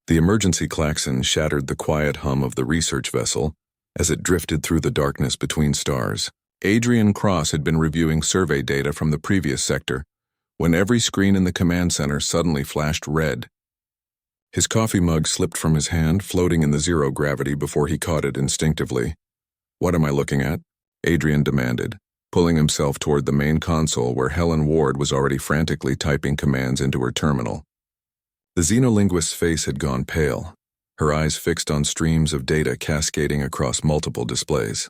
The emergency klaxon shattered the quiet hum of the research vessel as it drifted through the darkness between stars. Adrian Cross had been reviewing survey data from the previous sector when every screen in the command center suddenly flashed red. His coffee mug slipped from his hand, floating in the zero gravity before he caught it instinctively. "What am I looking at?" Adrian demanded, pulling himself toward the main console where Helen Ward was already frantically typing commands into her terminal. The xenolinguist's face had gone pale, her eyes fixed on streams of data cascading across multiple displays.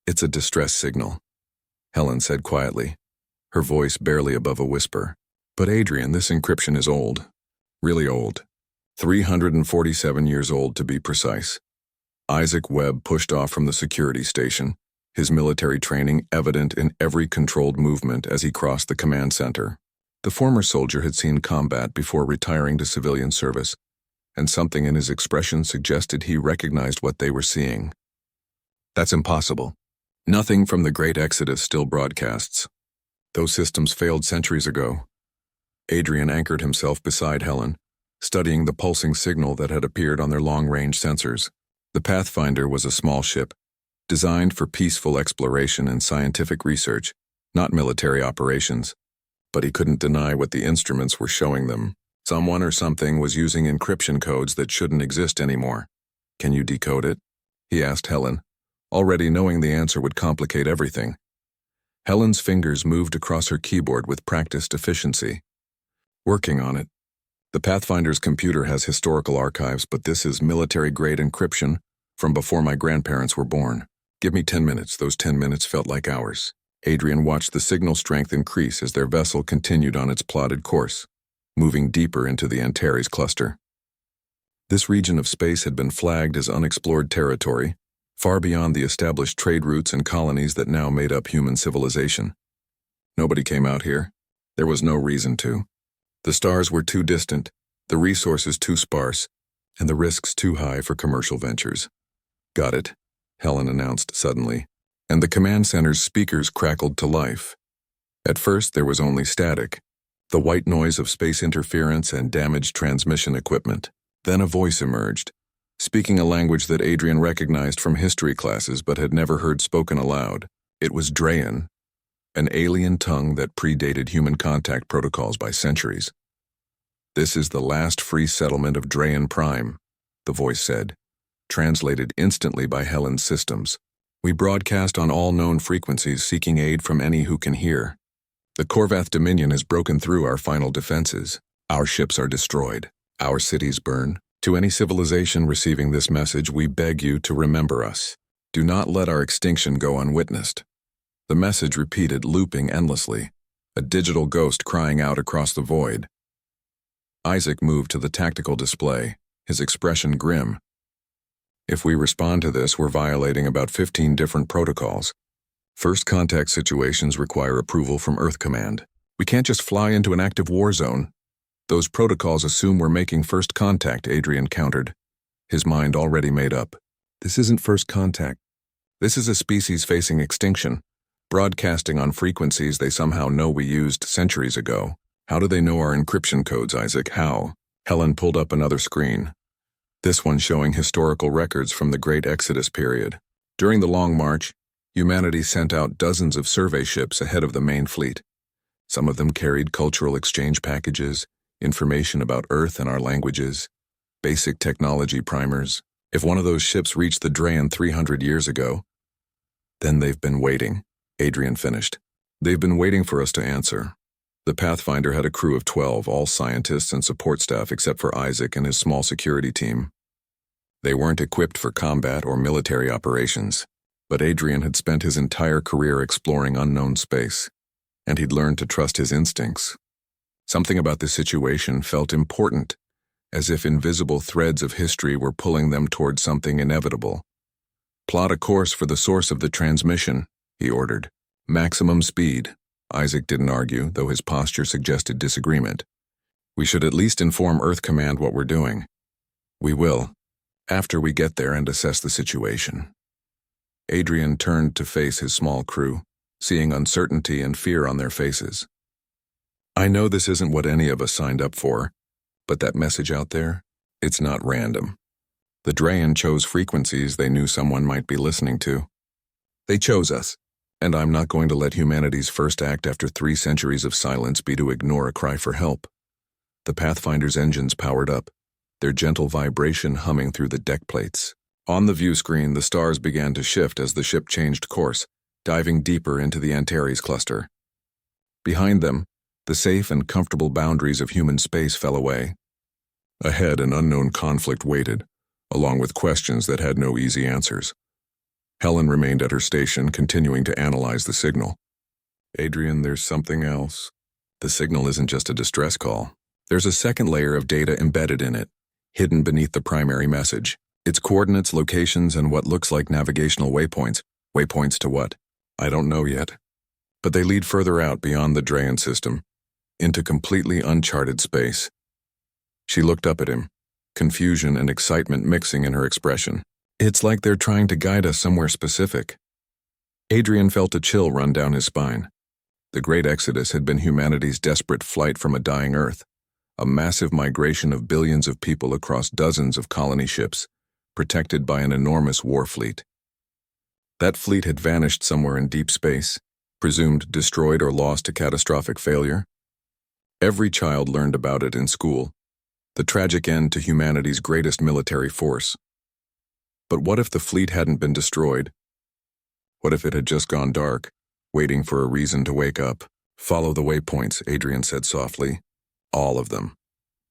"It's a distress signal," Helen said quietly, her voice barely above a whisper. "But Adrian, this encryption is old. Really old. 347 years old to be precise." Isaac Webb pushed off from the security station, his military training evident in every controlled movement as he crossed the command center. The former soldier had seen combat before retiring to civilian service, and something in his expression suggested he recognized what they were seeing. "That's impossible. Nothing from the Great Exodus still broadcasts. Those systems failed centuries ago." Adrian anchored himself beside Helen, studying the pulsing signal that had appeared on their long-range sensors. The Pathfinder was a small ship, designed for peaceful exploration and scientific research, not military operations. But he couldn't deny what the instruments were showing them. Someone or something was using encryption codes that shouldn't exist anymore. "Can you decode it?" he asked Helen, already knowing the answer would complicate everything. Helen's fingers moved across her keyboard with practiced efficiency. "Working on it. The Pathfinder's computer has historical archives, but this is military-grade encryption from before my grandparents were born. Give me 10 minutes. Those 10 minutes felt like hours." Adrian watched the signal strength increase as their vessel continued on its plotted course, moving deeper into the Antares cluster. This region of space had been flagged as unexplored territory, far beyond the established trade routes and colonies that now made up human civilization. Nobody came out here. There was no reason to. The stars were too distant, the resources too sparse, and the risks too high for commercial ventures. "Got it," Helen announced suddenly, and the command center's speakers crackled to life. At first there was only static, the white noise of space interference and damaged transmission equipment. Then a voice emerged, speaking a language that Adrian recognized from history classes but had never heard spoken aloud. It was Drayan, an alien tongue that predated human contact protocols by centuries. "This is the last free settlement of Drayan Prime," the voice said, translated instantly by Helen's systems. "We broadcast on all known frequencies, seeking aid from any who can hear. The Korvath Dominion has broken through our final defenses. Our ships are destroyed. Our cities burn. To any civilization receiving this message, we beg you to remember us. Do not let our extinction go unwitnessed." The message repeated, looping endlessly, a digital ghost crying out across the void. Isaac moved to the tactical display, his expression grim. "If we respond to this, we're violating about 15 different protocols. First contact situations require approval from Earth Command. We can't just fly into an active war zone. Those protocols assume we're making first contact," Adrian countered, his mind already made up. "This isn't first contact. This is a species facing extinction, broadcasting on frequencies they somehow know we used centuries ago. How do they know our encryption codes, Isaac? How?" Helen pulled up another screen, this one showing historical records from the Great Exodus period. During the Long March, humanity sent out dozens of survey ships ahead of the main fleet. Some of them carried cultural exchange packages, information about Earth and our languages, basic technology primers. If one of those ships reached the Drayan 300 years ago, then they've been waiting, Adrian finished. "They've been waiting for us to answer." The Pathfinder had a crew of 12, all scientists and support staff except for Isaac and his small security team. They weren't equipped for combat or military operations, but Adrian had spent his entire career exploring unknown space, and he'd learned to trust his instincts. Something about the situation felt important, as if invisible threads of history were pulling them toward something inevitable. "Plot a course for the source of the transmission," he ordered. "Maximum speed." Isaac didn't argue, though his posture suggested disagreement. "We should at least inform Earth Command what we're doing." "We will, after we get there and assess the situation." Adrian turned to face his small crew, seeing uncertainty and fear on their faces. "I know this isn't what any of us signed up for, but that message out there, It's not random. The Drayan chose frequencies they knew someone might be listening to. They chose us, and I'm not going to let humanity's first act after 3 centuries of silence be to ignore a cry for help. The Pathfinder's engines powered up, their gentle vibration humming through the deck plates. On the view screen, the stars began to shift as the ship changed course, diving deeper into the Antares cluster. Behind them, the safe and comfortable boundaries of human space fell away. Ahead, an unknown conflict waited, along with questions that had no easy answers. Helen remained at her station, continuing to analyze the signal. Adrian, there's something else. The signal isn't just a distress call. There's a second layer of data embedded in it, hidden beneath the primary message. Its coordinates, locations, and what looks like navigational waypoints. Waypoints to what? I don't know yet. But they lead further out beyond the Drayan system, into completely uncharted space. She looked up at him, confusion and excitement mixing in her expression. It's like they're trying to guide us somewhere specific. Adrian felt a chill run down his spine. The Great Exodus had been humanity's desperate flight from a dying Earth, a massive migration of billions of people across dozens of colony ships, protected by an enormous war fleet. That fleet had vanished somewhere in deep space, presumed destroyed or lost to catastrophic failure. Every child learned about it in school, the tragic end to humanity's greatest military force. But what if the fleet hadn't been destroyed? What if it had just gone dark, waiting for a reason to wake up? Follow the waypoints, Adrian said softly. All of them.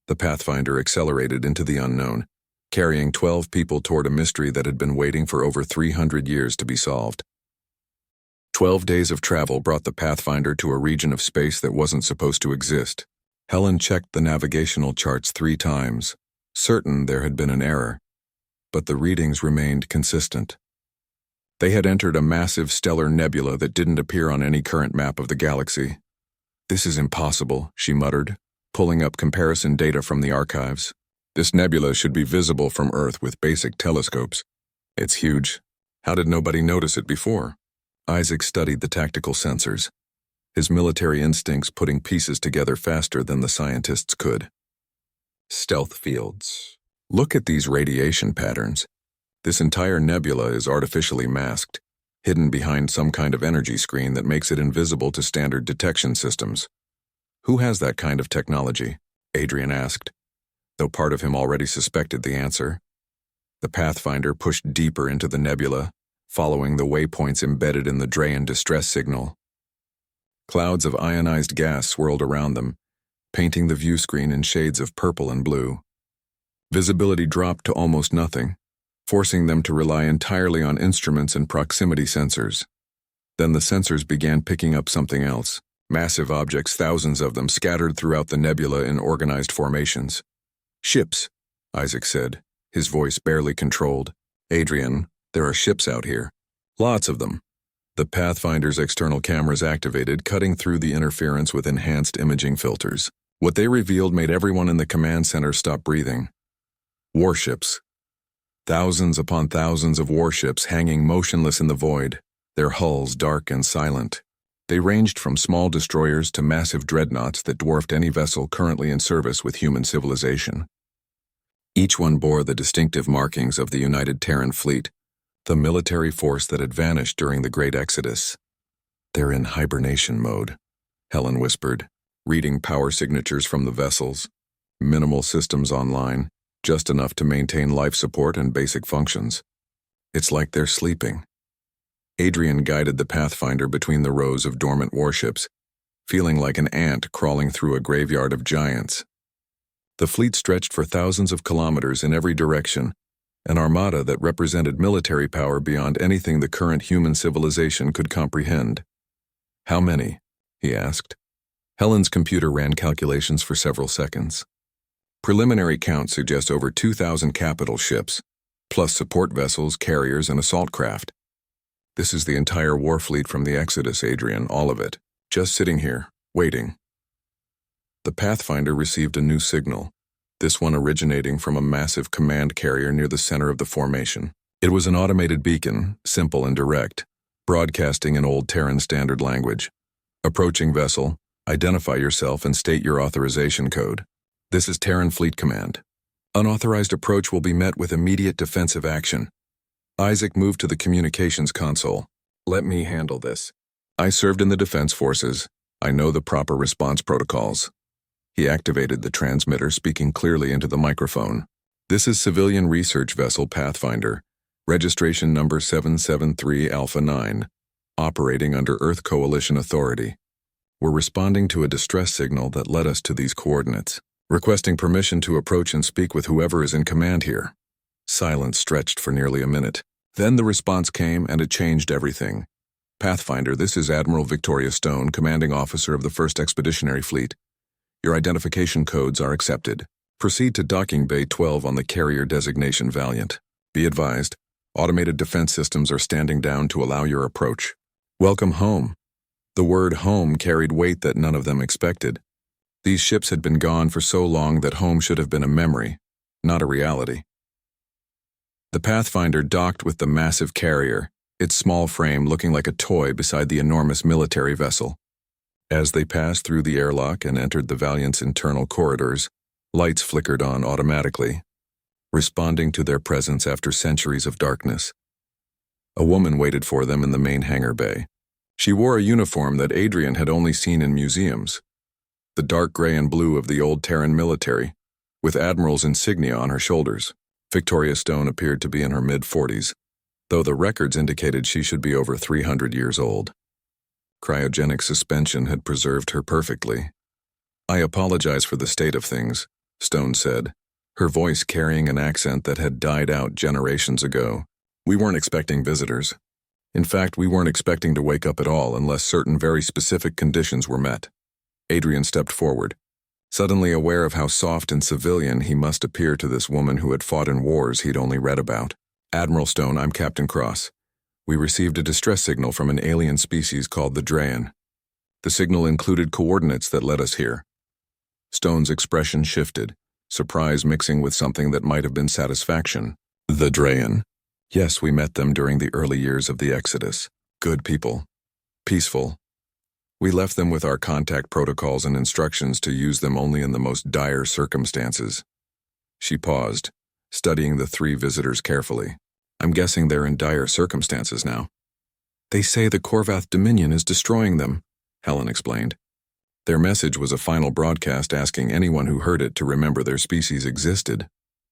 The Pathfinder accelerated into the unknown, carrying 12 people toward a mystery that had been waiting for over 300 years to be solved. 12 days of travel brought the Pathfinder to a region of space that wasn't supposed to exist. Helen checked the navigational charts 3 times, certain there had been an error, but the readings remained consistent. They had entered a massive stellar nebula that didn't appear on any current map of the galaxy. This is impossible, she muttered, pulling up comparison data from the archives. This nebula should be visible from Earth with basic telescopes. It's huge. How did nobody notice it before? Isaac studied the tactical sensors, his military instincts putting pieces together faster than the scientists could. Stealth fields. Look at these radiation patterns. This entire nebula is artificially masked, hidden behind some kind of energy screen that makes it invisible to standard detection systems. Who has that kind of technology? Adrian asked, though part of him already suspected the answer. The Pathfinder pushed deeper into the nebula, following the waypoints embedded in the Drayan distress signal. Clouds of ionized gas swirled around them, painting the view screen in shades of purple and blue. Visibility dropped to almost nothing, forcing them to rely entirely on instruments and proximity sensors. Then the sensors began picking up something else. Massive objects, thousands of them, scattered throughout the nebula in organized formations. Ships, Isaac said, his voice barely controlled. Adrian, there are ships out here. Lots of them. The Pathfinder's external cameras activated, cutting through the interference with enhanced imaging filters. What they revealed made everyone in the command center stop breathing. Warships. Thousands upon thousands of warships hanging motionless in the void, their hulls dark and silent. They ranged from small destroyers to massive dreadnoughts that dwarfed any vessel currently in service with human civilization. Each one bore the distinctive markings of the United Terran Fleet, the military force that had vanished during the Great Exodus. They're in hibernation mode, Helen whispered, reading power signatures from the vessels. Minimal systems online, just enough to maintain life support and basic functions. It's like they're sleeping. Adrian guided the Pathfinder between the rows of dormant warships, feeling like an ant crawling through a graveyard of giants. The fleet stretched for thousands of kilometers in every direction, an armada that represented military power beyond anything the current human civilization could comprehend. How many? He asked. Helen's computer ran calculations for several seconds. Preliminary counts suggest over 2,000 capital ships, plus support vessels, carriers, and assault craft. This is the entire war fleet from the Exodus, Adrian, all of it, just sitting here, waiting. The Pathfinder received a new signal, this one originating from a massive command carrier near the center of the formation. It was an automated beacon, simple and direct, broadcasting in Old Terran Standard language. Approaching vessel, identify yourself and state your authorization code. This is Terran Fleet Command. Unauthorized approach will be met with immediate defensive action. Isaac moved to the communications console. Let me handle this. I served in the defense forces. I know the proper response protocols. He activated the transmitter, speaking clearly into the microphone. This is Civilian Research Vessel Pathfinder, registration number 773 Alpha 9, operating under Earth Coalition authority. We're responding to a distress signal that led us to these coordinates, requesting permission to approach and speak with whoever is in command here. Silence stretched for nearly a minute. Then the response came, and it changed everything. Pathfinder, this is Admiral Victoria Stone, commanding officer of the 1st Expeditionary Fleet. Your identification codes are accepted. Proceed to Docking Bay 12 on the carrier designation Valiant. Be advised, automated defense systems are standing down to allow your approach. Welcome home. The word home carried weight that none of them expected. These ships had been gone for so long that home should have been a memory, not a reality. The Pathfinder docked with the massive carrier, its small frame looking like a toy beside the enormous military vessel. As they passed through the airlock and entered the Valiant's internal corridors, lights flickered on automatically, responding to their presence after centuries of darkness. A woman waited for them in the main hangar bay. She wore a uniform that Adrian had only seen in museums, the dark gray and blue of the old Terran military, with Admiral's insignia on her shoulders. Victoria Stone appeared to be in her mid-40s, though the records indicated she should be over 300 years old. Cryogenic suspension had preserved her perfectly. I apologize for the state of things, Stone said, her voice carrying an accent that had died out generations ago. We weren't expecting visitors. In fact, we weren't expecting to wake up at all unless certain very specific conditions were met. Adrian stepped forward, suddenly aware of how soft and civilian he must appear to this woman who had fought in wars he'd only read about. Admiral Stone, I'm Captain Cross. We received a distress signal from an alien species called the Drayan. The signal included coordinates that led us here. Stone's expression shifted, surprise mixing with something that might have been satisfaction. The Drayan. Yes, we met them during the early years of the Exodus. Good people. Peaceful. We left them with our contact protocols and instructions to use them only in the most dire circumstances. She paused, studying the 3 visitors carefully. I'm guessing they're in dire circumstances now. They say the Korvath Dominion is destroying them, Helen explained. Their message was a final broadcast asking anyone who heard it to remember their species existed.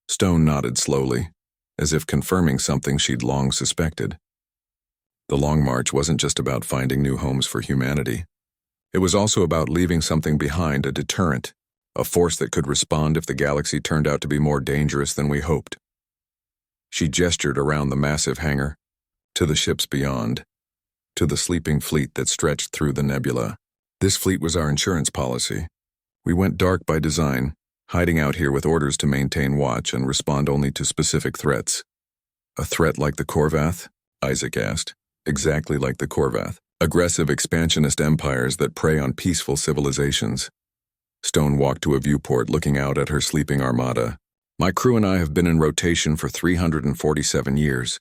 Stone nodded slowly, as if confirming something she'd long suspected. The Long March wasn't just about finding new homes for humanity. It was also about leaving something behind, a deterrent, a force that could respond if the galaxy turned out to be more dangerous than we hoped. She gestured around the massive hangar, to the ships beyond, to the sleeping fleet that stretched through the nebula. This fleet was our insurance policy. We went dark by design, hiding out here with orders to maintain watch and respond only to specific threats. A threat like the Korvath? Isaac asked. Exactly like the Korvath. Aggressive expansionist empires that prey on peaceful civilizations. Stone walked to a viewport looking out at her sleeping armada. My crew and I have been in rotation for 347 years.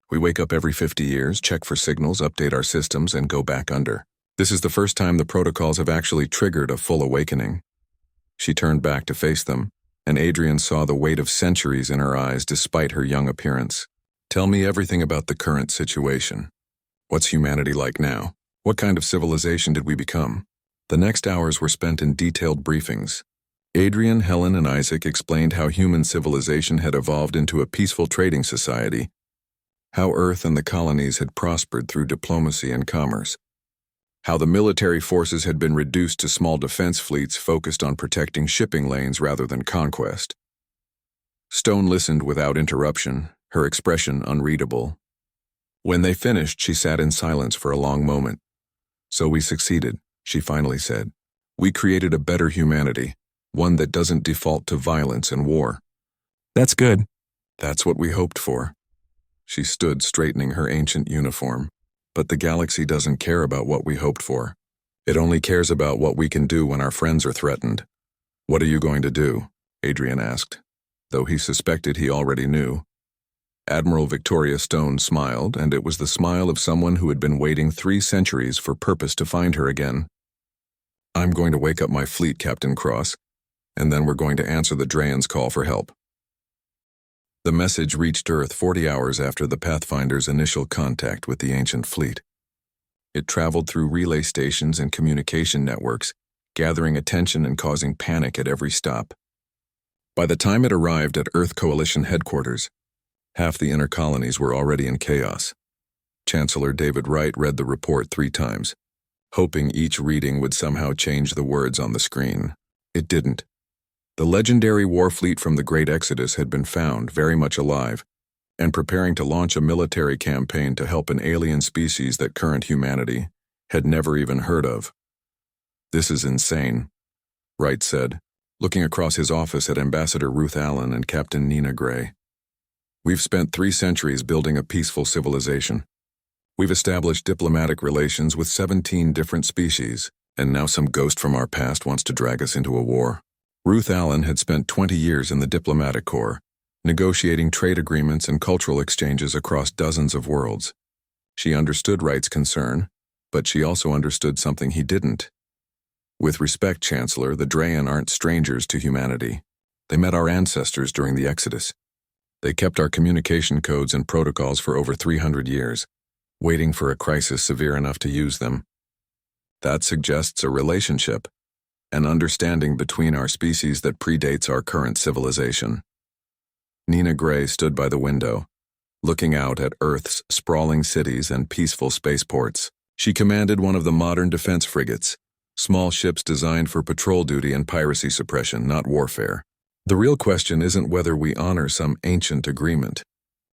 We wake up every 50 years, check for signals, update our systems, and go back under. This is the first time the protocols have actually triggered a full awakening. She turned back to face them, and Adrian saw the weight of centuries in her eyes despite her young appearance. Tell me everything about the current situation. What's humanity like now? What kind of civilization did we become? The next hours were spent in detailed briefings. Adrian, Helen, and Isaac explained how human civilization had evolved into a peaceful trading society, how Earth and the colonies had prospered through diplomacy and commerce, how the military forces had been reduced to small defense fleets focused on protecting shipping lanes rather than conquest. Stone listened without interruption, her expression unreadable. When they finished, she sat in silence for a long moment. So we succeeded, she finally said. We created a better humanity. One that doesn't default to violence and war. That's good. That's what we hoped for. She stood straightening her ancient uniform. But the galaxy doesn't care about what we hoped for. It only cares about what we can do when our friends are threatened. What are you going to do? Adrian asked, though he suspected he already knew. Admiral Victoria Stone smiled, and it was the smile of someone who had been waiting 3 centuries for purpose to find her again. I'm going to wake up my fleet, Captain Cross. And then we're going to answer the Drayan's call for help. The message reached Earth 40 hours after the Pathfinder's initial contact with the ancient fleet. It traveled through relay stations and communication networks, gathering attention and causing panic at every stop. By the time it arrived at Earth Coalition headquarters, half the inner colonies were already in chaos. Chancellor David Wright read the report 3 times, hoping each reading would somehow change the words on the screen. It didn't. The legendary war fleet from the Great Exodus had been found, very much alive, and preparing to launch a military campaign to help an alien species that current humanity had never even heard of. "This is insane," Wright said, looking across his office at Ambassador Ruth Allen and Captain Nina Gray. "We've spent 3 centuries building a peaceful civilization. We've established diplomatic relations with 17 different species, and now some ghost from our past wants to drag us into a war." Ruth Allen had spent 20 years in the diplomatic corps, negotiating trade agreements and cultural exchanges across dozens of worlds. She understood Wright's concern, but she also understood something he didn't. "With respect, Chancellor, the Drayan aren't strangers to humanity. They met our ancestors during the Exodus. They kept our communication codes and protocols for over 300 years, waiting for a crisis severe enough to use them. That suggests a relationship, an understanding between our species that predates our current civilization." Nina Gray stood by the window, looking out at Earth's sprawling cities and peaceful spaceports. She commanded one of the modern defense frigates, small ships designed for patrol duty and piracy suppression, not warfare. "The real question isn't whether we honor some ancient agreement.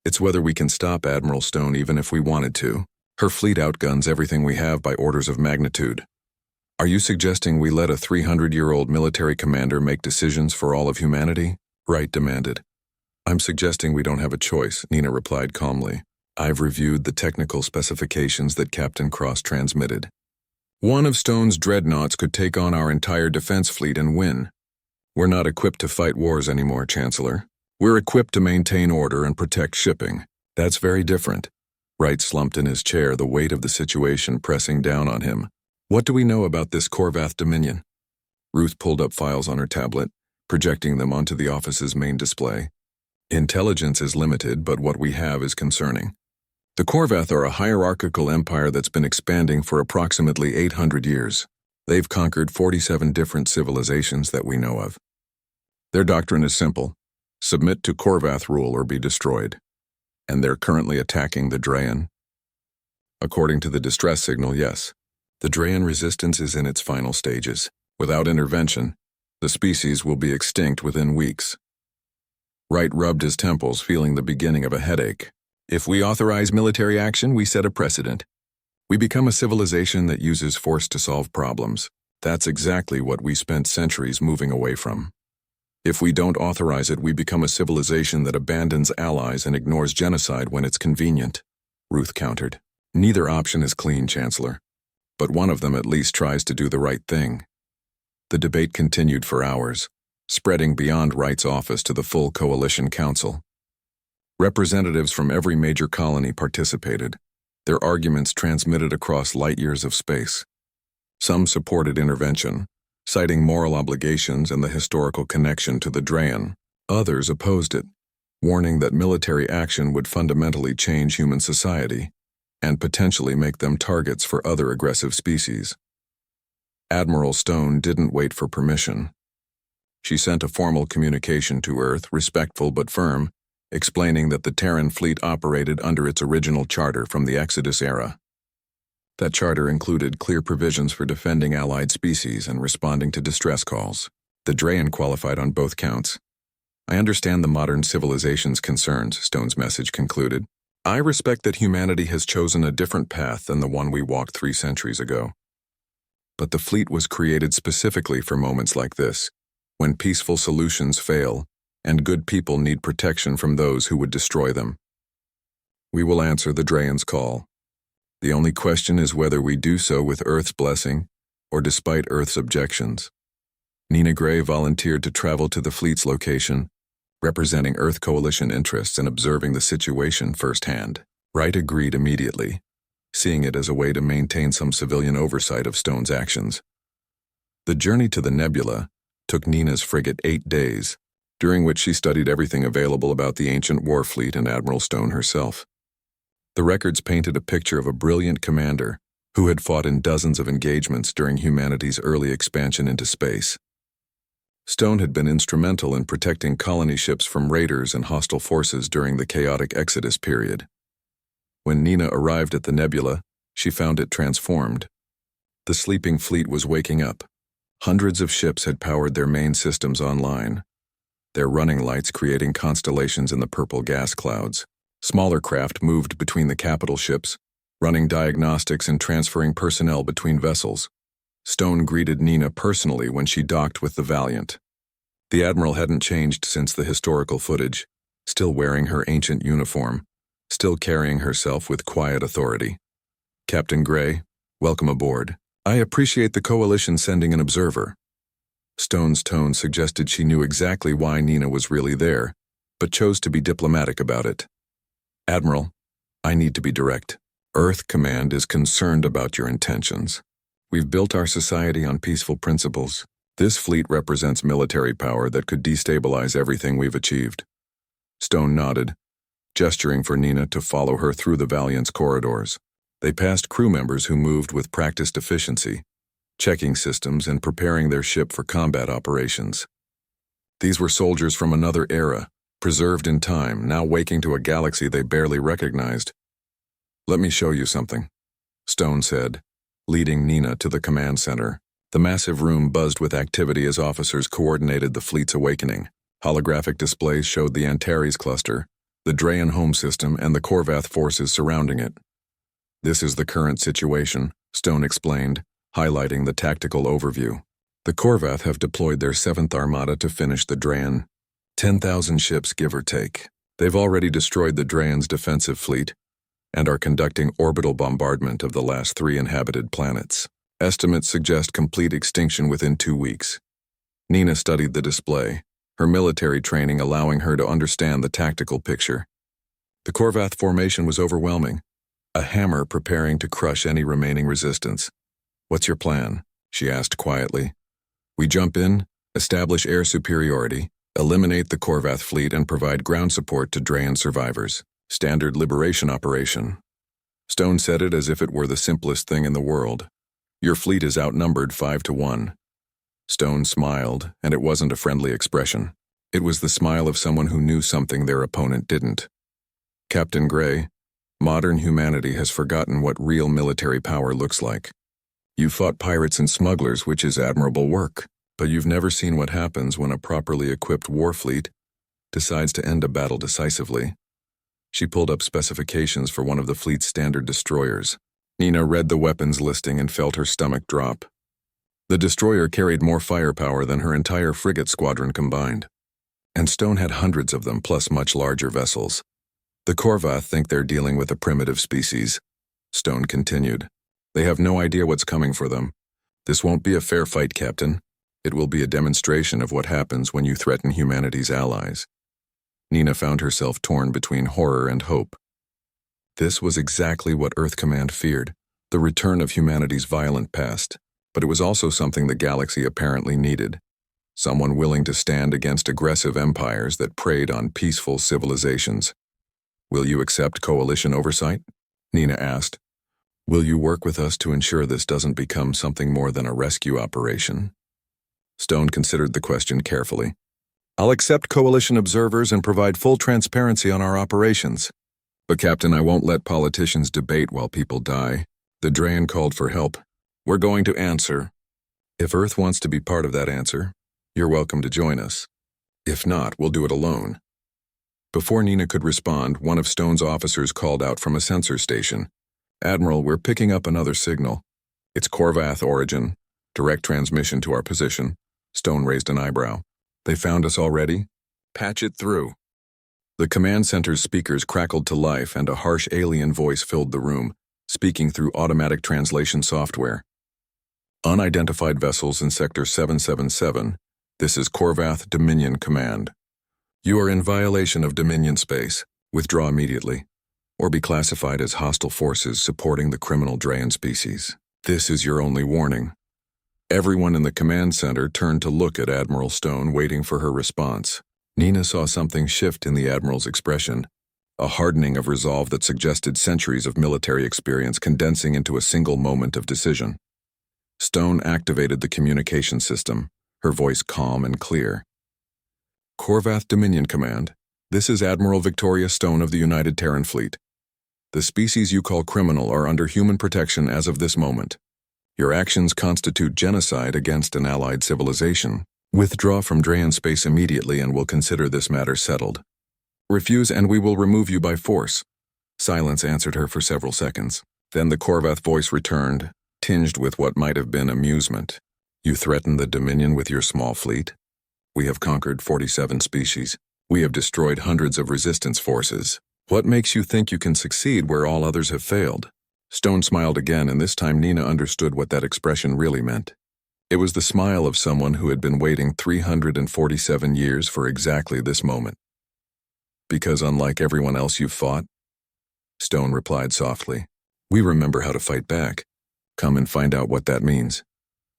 It's whether we can stop Admiral Stone even if we wanted to. Her fleet outguns everything we have by orders of magnitude. Are you suggesting we let a 300-year-old military commander make decisions for all of humanity?" Wright demanded. "I'm suggesting we don't have a choice," Nina replied calmly. "I've reviewed the technical specifications that Captain Cross transmitted. One of Stone's dreadnoughts could take on our entire defense fleet and win. We're not equipped to fight wars anymore, Chancellor. We're equipped to maintain order and protect shipping. That's very different." Wright slumped in his chair, the weight of the situation pressing down on him. "What do we know about this Korvath Dominion?" Ruth pulled up files on her tablet, projecting them onto the office's main display. "Intelligence is limited, but what we have is concerning. The Korvath are a hierarchical empire that's been expanding for approximately 800 years. They've conquered 47 different civilizations that we know of. Their doctrine is simple: submit to Korvath rule or be destroyed. And they're currently attacking the Drayan." According to the distress signal, yes. The Drayan resistance is in its final stages. Without intervention, the species will be extinct within weeks. Wright rubbed his temples, feeling the beginning of a headache. "If we authorize military action, we set a precedent. We become a civilization that uses force to solve problems. That's exactly what we spent centuries moving away from. If we don't authorize it, we become a civilization that abandons allies and ignores genocide when it's convenient," Ruth countered. "Neither option is clean, Chancellor, but one of them at least tries to do the right thing." The debate continued for hours, spreading beyond Wright's office to the full Coalition Council. Representatives from every major colony participated, their arguments transmitted across light years of space. Some supported intervention, citing moral obligations and the historical connection to the Drayan. Others opposed it, warning that military action would fundamentally change human society and potentially make them targets for other aggressive species. Admiral Stone didn't wait for permission. She sent a formal communication to Earth, respectful but firm, explaining that the Terran fleet operated under its original charter from the Exodus era. That charter included clear provisions for defending allied species and responding to distress calls. The Drayan qualified on both counts. "I understand the modern civilization's concerns," Stone's message concluded. "I respect that humanity has chosen a different path than the one we walked 3 centuries ago. But the fleet was created specifically for moments like this, when peaceful solutions fail and good people need protection from those who would destroy them. We will answer the Drayan's call. The only question is whether we do so with Earth's blessing or despite Earth's objections." Nina Gray volunteered to travel to the fleet's location, representing Earth Coalition interests and observing the situation firsthand. Wright agreed immediately, seeing it as a way to maintain some civilian oversight of Stone's actions. The journey to the nebula took Nina's frigate 8 days, during which she studied everything available about the ancient war fleet and Admiral Stone herself. The records painted a picture of a brilliant commander who had fought in dozens of engagements during humanity's early expansion into space. Stone had been instrumental in protecting colony ships from raiders and hostile forces during the chaotic Exodus period. When Nina arrived at the nebula, she found it transformed. The sleeping fleet was waking up. Hundreds of ships had powered their main systems online, their running lights creating constellations in the purple gas clouds. Smaller craft moved between the capital ships, running diagnostics and transferring personnel between vessels. Stone greeted Nina personally when she docked with the Valiant. The Admiral hadn't changed since the historical footage, still wearing her ancient uniform, still carrying herself with quiet authority. "Captain Gray, welcome aboard. I appreciate the Coalition sending an observer." Stone's tone suggested she knew exactly why Nina was really there, but chose to be diplomatic about it. "Admiral, I need to be direct. Earth Command is concerned about your intentions. We've built our society on peaceful principles. This fleet represents military power that could destabilize everything we've achieved." Stone nodded, gesturing for Nina to follow her through the Valiant's corridors. They passed crew members who moved with practiced efficiency, checking systems and preparing their ship for combat operations. These were soldiers from another era, preserved in time, now waking to a galaxy they barely recognized. "Let me show you something," Stone said, leading Nina to the command center. The massive room buzzed with activity as officers coordinated the fleet's awakening. Holographic displays showed the Antares cluster, the Drayan home system, and the Korvath forces surrounding it. "This is the current situation," Stone explained, highlighting the tactical overview. "The Korvath have deployed their 7th Armada to finish the Drayan. 10,000 ships, give or take. They've already destroyed the Drayan's defensive fleet and are conducting orbital bombardment of the last 3 inhabited planets. Estimates suggest complete extinction within 2 weeks." Nina studied the display, her military training allowing her to understand the tactical picture. The Korvath formation was overwhelming, a hammer preparing to crush any remaining resistance. "What's your plan?" she asked quietly. "We jump in, establish air superiority, eliminate the Korvath fleet, and provide ground support to Drayan survivors. Standard liberation operation." Stone said it as if it were the simplest thing in the world. "Your fleet is outnumbered 5-1. Stone smiled, and it wasn't a friendly expression. It was the smile of someone who knew something their opponent didn't. "Captain Gray, modern humanity has forgotten what real military power looks like. You fought pirates and smugglers, which is admirable work, but you've never seen what happens when a properly equipped war fleet decides to end a battle decisively." She pulled up specifications for one of the fleet's standard destroyers. Nina read the weapons listing and felt her stomach drop. The destroyer carried more firepower than her entire frigate squadron combined. And Stone had hundreds of them, plus much larger vessels. "The Korvath think they're dealing with a primitive species," Stone continued. "They have no idea what's coming for them. This won't be a fair fight, Captain. It will be a demonstration of what happens when you threaten humanity's allies." Nina found herself torn between horror and hope. This was exactly what Earth Command feared, the return of humanity's violent past. But it was also something the galaxy apparently needed. Someone willing to stand against aggressive empires that preyed on peaceful civilizations. "Will you accept Coalition oversight?" Nina asked. "Will you work with us to ensure this doesn't become something more than a rescue operation?" Stone considered the question carefully. "I'll accept Coalition observers and provide full transparency on our operations. But Captain, I won't let politicians debate while people die. The Drayan called for help. We're going to answer. If Earth wants to be part of that answer, you're welcome to join us. If not, we'll do it alone." Before Nina could respond, one of Stone's officers called out from a sensor station. "Admiral, we're picking up another signal. It's Korvath origin. Direct transmission to our position." Stone raised an eyebrow. "They found us already? Patch it through." The command center's speakers crackled to life and a harsh alien voice filled the room, speaking through automatic translation software. "Unidentified vessels in Sector 777. This is Korvath Dominion Command. You are in violation of Dominion space. Withdraw immediately, or be classified as hostile forces supporting the criminal Drayan species. This is your only warning." Everyone in the command center turned to look at Admiral Stone, waiting for her response. Nina saw something shift in the Admiral's expression, a hardening of resolve that suggested centuries of military experience condensing into a single moment of decision. Stone activated the communication system, her voice calm and clear. Korvath Dominion Command, this is Admiral Victoria Stone of the United Terran Fleet. The species you call criminal are under human protection as of this moment. Your actions constitute genocide against an allied civilization. Withdraw from Drayan space immediately and we'll consider this matter settled. Refuse and we will remove you by force. Silence answered her for several seconds. Then the Korvath voice returned, tinged with what might have been amusement. You threaten the Dominion with your small fleet? We have conquered 47 species. We have destroyed hundreds of resistance forces. What makes you think you can succeed where all others have failed? Stone smiled again, and this time Nina understood what that expression really meant. It was the smile of someone who had been waiting 347 years for exactly this moment. Because unlike everyone else you've fought, Stone replied softly, we remember how to fight back. Come and find out what that means.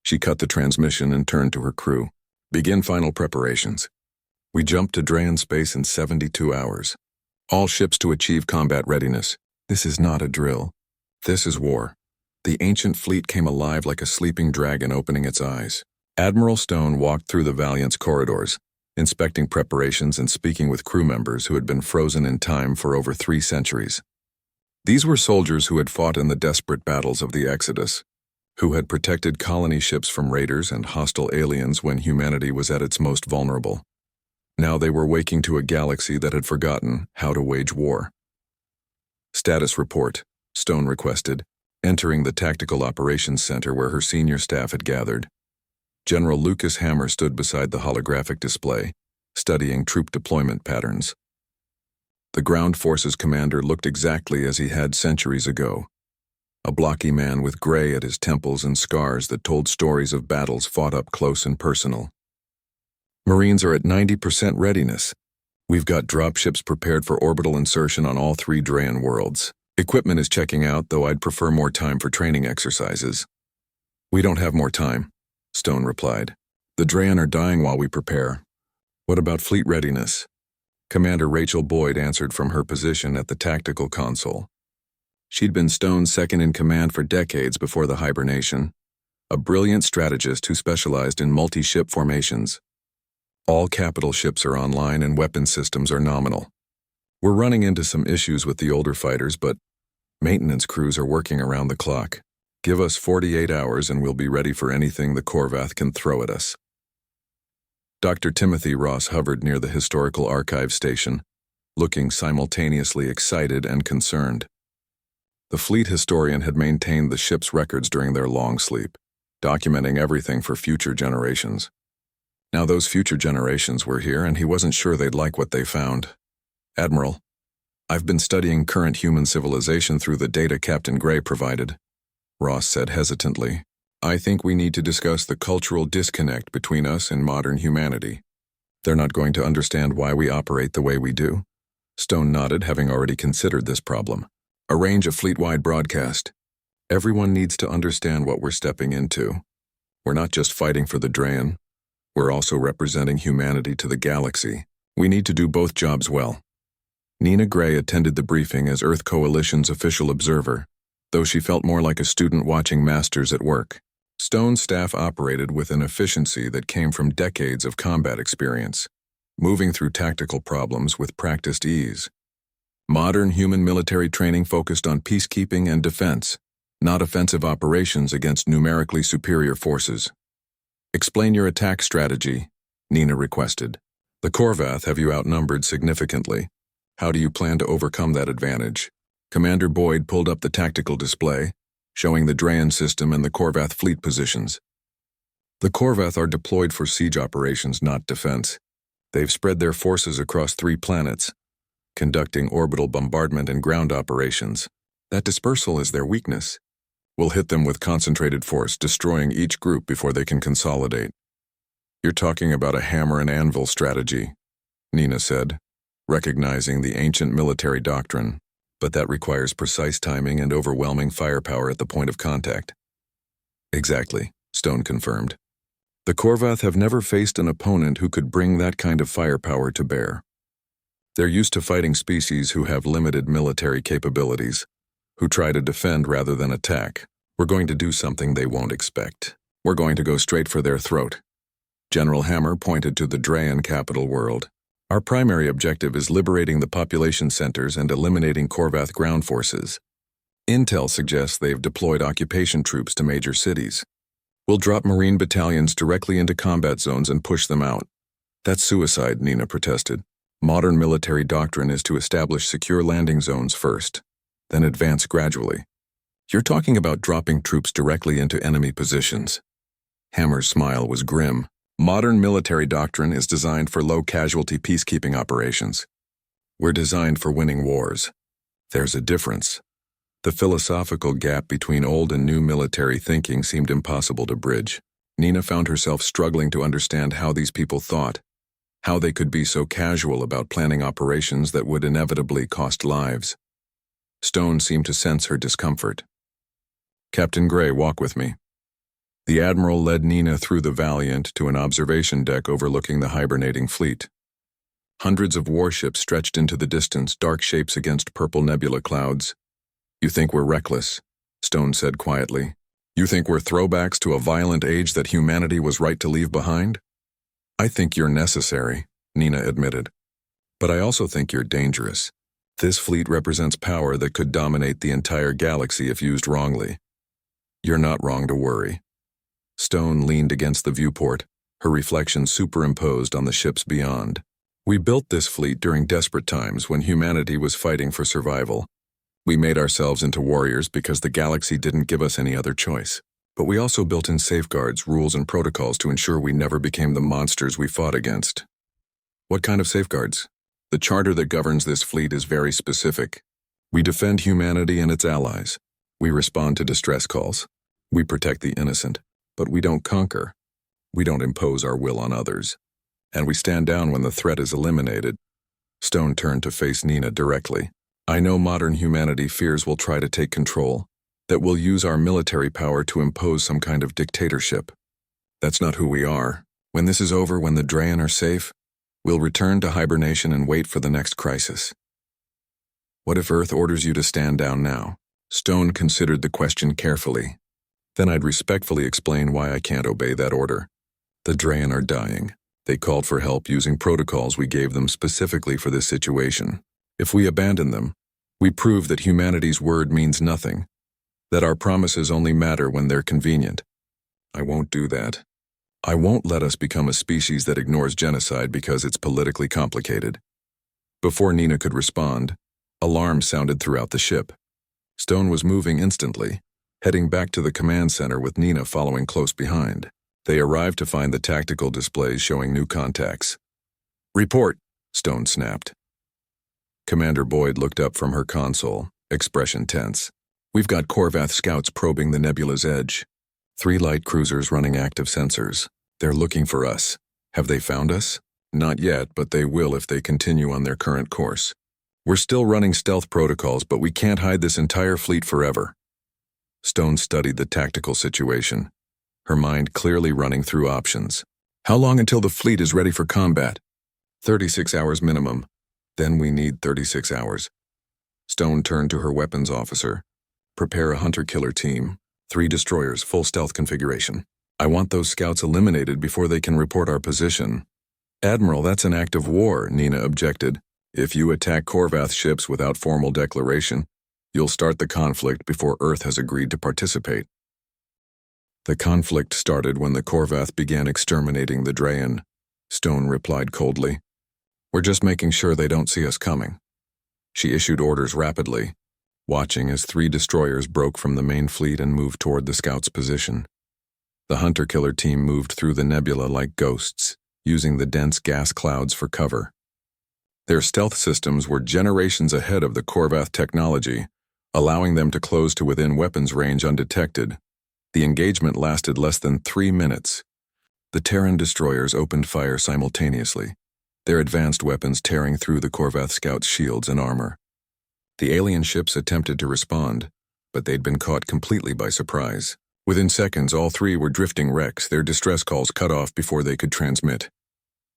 She cut the transmission and turned to her crew. Begin final preparations. We jumped to Drayan space in 72 hours. All ships to achieve combat readiness. This is not a drill. This is war. The ancient fleet came alive like a sleeping dragon opening its eyes. Admiral Stone walked through the Valiant's corridors, inspecting preparations and speaking with crew members who had been frozen in time for over 3 centuries. These were soldiers who had fought in the desperate battles of the Exodus, who had protected colony ships from raiders and hostile aliens when humanity was at its most vulnerable. Now they were waking to a galaxy that had forgotten how to wage war. Status report, Stone requested, entering the Tactical Operations Center where her senior staff had gathered. General Lucas Hammer stood beside the holographic display, studying troop deployment patterns. The ground forces commander looked exactly as he had centuries ago. A blocky man with gray at his temples and scars that told stories of battles fought up close and personal. Marines are at 90% readiness. We've got dropships prepared for orbital insertion on all 3 Drayan worlds. Equipment is checking out, though I'd prefer more time for training exercises. We don't have more time, Stone replied. The Drayan are dying while we prepare. What about fleet readiness? Commander Rachel Boyd answered from her position at the tactical console. She'd been Stone's second-in-command for decades before the hibernation, a brilliant strategist who specialized in multi-ship formations. All capital ships are online and weapon systems are nominal. We're running into some issues with the older fighters, but maintenance crews are working around the clock. Give us 48 hours and we'll be ready for anything the Korvath can throw at us. Dr. Timothy Ross hovered near the historical archive station, looking simultaneously excited and concerned. The fleet historian had maintained the ship's records during their long sleep, documenting everything for future generations. Now those future generations were here and he wasn't sure they'd like what they found. Admiral, I've been studying current human civilization through the data Captain Gray provided, Ross said hesitantly. I think we need to discuss the cultural disconnect between us and modern humanity. They're not going to understand why we operate the way we do. Stone nodded, having already considered this problem. Arrange a fleet-wide broadcast. Everyone needs to understand what we're stepping into. We're not just fighting for the Drayan. We're also representing humanity to the galaxy. We need to do both jobs well. Nina Gray attended the briefing as Earth Coalition's official observer, though she felt more like a student watching masters at work. Stone's staff operated with an efficiency that came from decades of combat experience, moving through tactical problems with practiced ease. Modern human military training focused on peacekeeping and defense, not offensive operations against numerically superior forces. Explain your attack strategy, Nina requested. The Korvath have you outnumbered significantly. How do you plan to overcome that advantage? Commander Boyd pulled up the tactical display, showing the Drayan system and the Korvath fleet positions. The Korvath are deployed for siege operations, not defense. They've spread their forces across 3 planets, conducting orbital bombardment and ground operations. That dispersal is their weakness. We'll hit them with concentrated force, destroying each group before they can consolidate. You're talking about a hammer and anvil strategy, Nina said, recognizing the ancient military doctrine, but that requires precise timing and overwhelming firepower at the point of contact. Exactly, Stone confirmed. The Korvath have never faced an opponent who could bring that kind of firepower to bear. They're used to fighting species who have limited military capabilities, who try to defend rather than attack. We're going to do something they won't expect. We're going to go straight for their throat. General Hammer pointed to the Drayan capital world. Our primary objective is liberating the population centers and eliminating Korvath ground forces. Intel suggests they've deployed occupation troops to major cities. We'll drop Marine battalions directly into combat zones and push them out. That's suicide, Nina protested. Modern military doctrine is to establish secure landing zones first, then advance gradually. You're talking about dropping troops directly into enemy positions. Hammer's smile was grim. Modern military doctrine is designed for low-casualty peacekeeping operations. We're designed for winning wars. There's a difference. The philosophical gap between old and new military thinking seemed impossible to bridge. Nina found herself struggling to understand how these people thought, how they could be so casual about planning operations that would inevitably cost lives. Stone seemed to sense her discomfort. Captain Gray, walk with me. The Admiral led Nina through the Valiant to an observation deck overlooking the hibernating fleet. Hundreds of warships stretched into the distance, dark shapes against purple nebula clouds. You think we're reckless, Stone said quietly. You think we're throwbacks to a violent age that humanity was right to leave behind? I think you're necessary, Nina admitted. But I also think you're dangerous. This fleet represents power that could dominate the entire galaxy if used wrongly. You're not wrong to worry. Stone leaned against the viewport, her reflection superimposed on the ships beyond. We built this fleet during desperate times when humanity was fighting for survival. We made ourselves into warriors because the galaxy didn't give us any other choice. But we also built in safeguards, rules, and protocols to ensure we never became the monsters we fought against. What kind of safeguards? The charter that governs this fleet is very specific. We defend humanity and its allies. We respond to distress calls. We protect the innocent. But we don't conquer. We don't impose our will on others. And we stand down when the threat is eliminated. Stone turned to face Nina directly. I know modern humanity fears we'll try to take control, that we'll use our military power to impose some kind of dictatorship. That's not who we are. When this is over, when the Drayan are safe, we'll return to hibernation and wait for the next crisis. What if Earth orders you to stand down now? Stone considered the question carefully. Then I'd respectfully explain why I can't obey that order. The Drayan are dying. They called for help using protocols we gave them specifically for this situation. If we abandon them, we prove that humanity's word means nothing, that our promises only matter when they're convenient. I won't do that. I won't let us become a species that ignores genocide because it's politically complicated. Before Nina could respond, alarms sounded throughout the ship. Stone was moving instantly, heading back to the command center with Nina following close behind. They arrived to find the tactical displays showing new contacts. Report, Stone snapped. Commander Boyd looked up from her console, expression tense. We've got Korvath scouts probing the nebula's edge. 3 light cruisers running active sensors. They're looking for us. Have they found us? Not yet, but they will if they continue on their current course. We're still running stealth protocols, but we can't hide this entire fleet forever. Stone studied the tactical situation, her mind clearly running through options. How long until the fleet is ready for combat? 36 hours minimum. Then we need 36 hours. Stone turned to her weapons officer. Prepare a hunter-killer team. 3 destroyers, full stealth configuration. I want those scouts eliminated before they can report our position. Admiral, that's an act of war, Nina objected. If you attack Korvath ships without formal declaration, you'll start the conflict before Earth has agreed to participate. The conflict started when the Korvath began exterminating the Drayan, Stone replied coldly. We're just making sure they don't see us coming. She issued orders rapidly, watching as 3 destroyers broke from the main fleet and moved toward the scouts' position. The hunter-killer team moved through the nebula like ghosts, using the dense gas clouds for cover. Their stealth systems were generations ahead of the Korvath technology, allowing them to close to within weapons range undetected. The engagement lasted less than 3 minutes. The Terran destroyers opened fire simultaneously, their advanced weapons tearing through the Korvath scouts' shields and armor. The alien ships attempted to respond, but they'd been caught completely by surprise. Within seconds, all three were drifting wrecks, their distress calls cut off before they could transmit.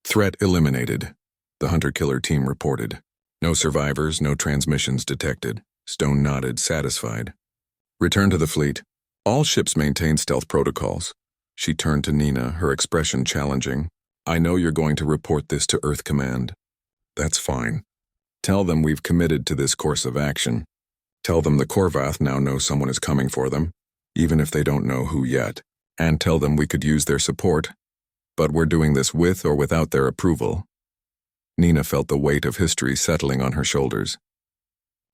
Threat eliminated, the hunter-killer team reported. No survivors, no transmissions detected. Stone nodded, satisfied. Return to the fleet. All ships maintain stealth protocols. She turned to Nina, her expression challenging. I know you're going to report this to Earth Command. That's fine. Tell them we've committed to this course of action. Tell them the Korvath now know someone is coming for them, even if they don't know who yet. And tell them we could use their support, but we're doing this with or without their approval. Nina felt the weight of history settling on her shoulders.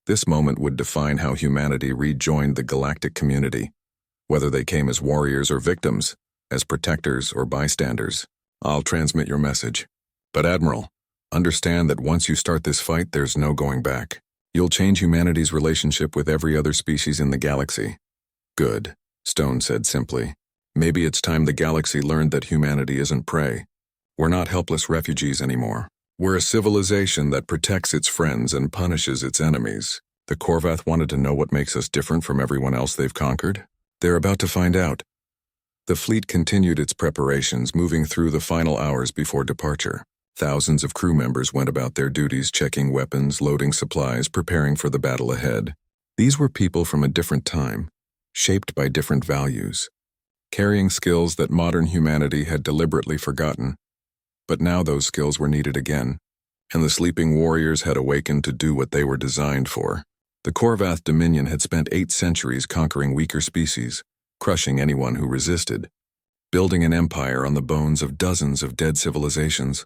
This moment would define how humanity rejoined the galactic community, whether they came as warriors or victims, as protectors or bystanders. I'll transmit your message. But Admiral, understand that once you start this fight, there's no going back. You'll change humanity's relationship with every other species in the galaxy. Good, Stone said simply. Maybe it's time the galaxy learned that humanity isn't prey. We're not helpless refugees anymore. We're a civilization that protects its friends and punishes its enemies. The Korvath wanted to know what makes us different from everyone else they've conquered. They're about to find out. The fleet continued its preparations, moving through the final hours before departure. Thousands of crew members went about their duties, checking weapons, loading supplies, preparing for the battle ahead. These were people from a different time, shaped by different values, carrying skills that modern humanity had deliberately forgotten. But now those skills were needed again, and the sleeping warriors had awakened to do what they were designed for. The Korvath Dominion had spent 8 centuries conquering weaker species, crushing anyone who resisted, building an empire on the bones of dozens of dead civilizations.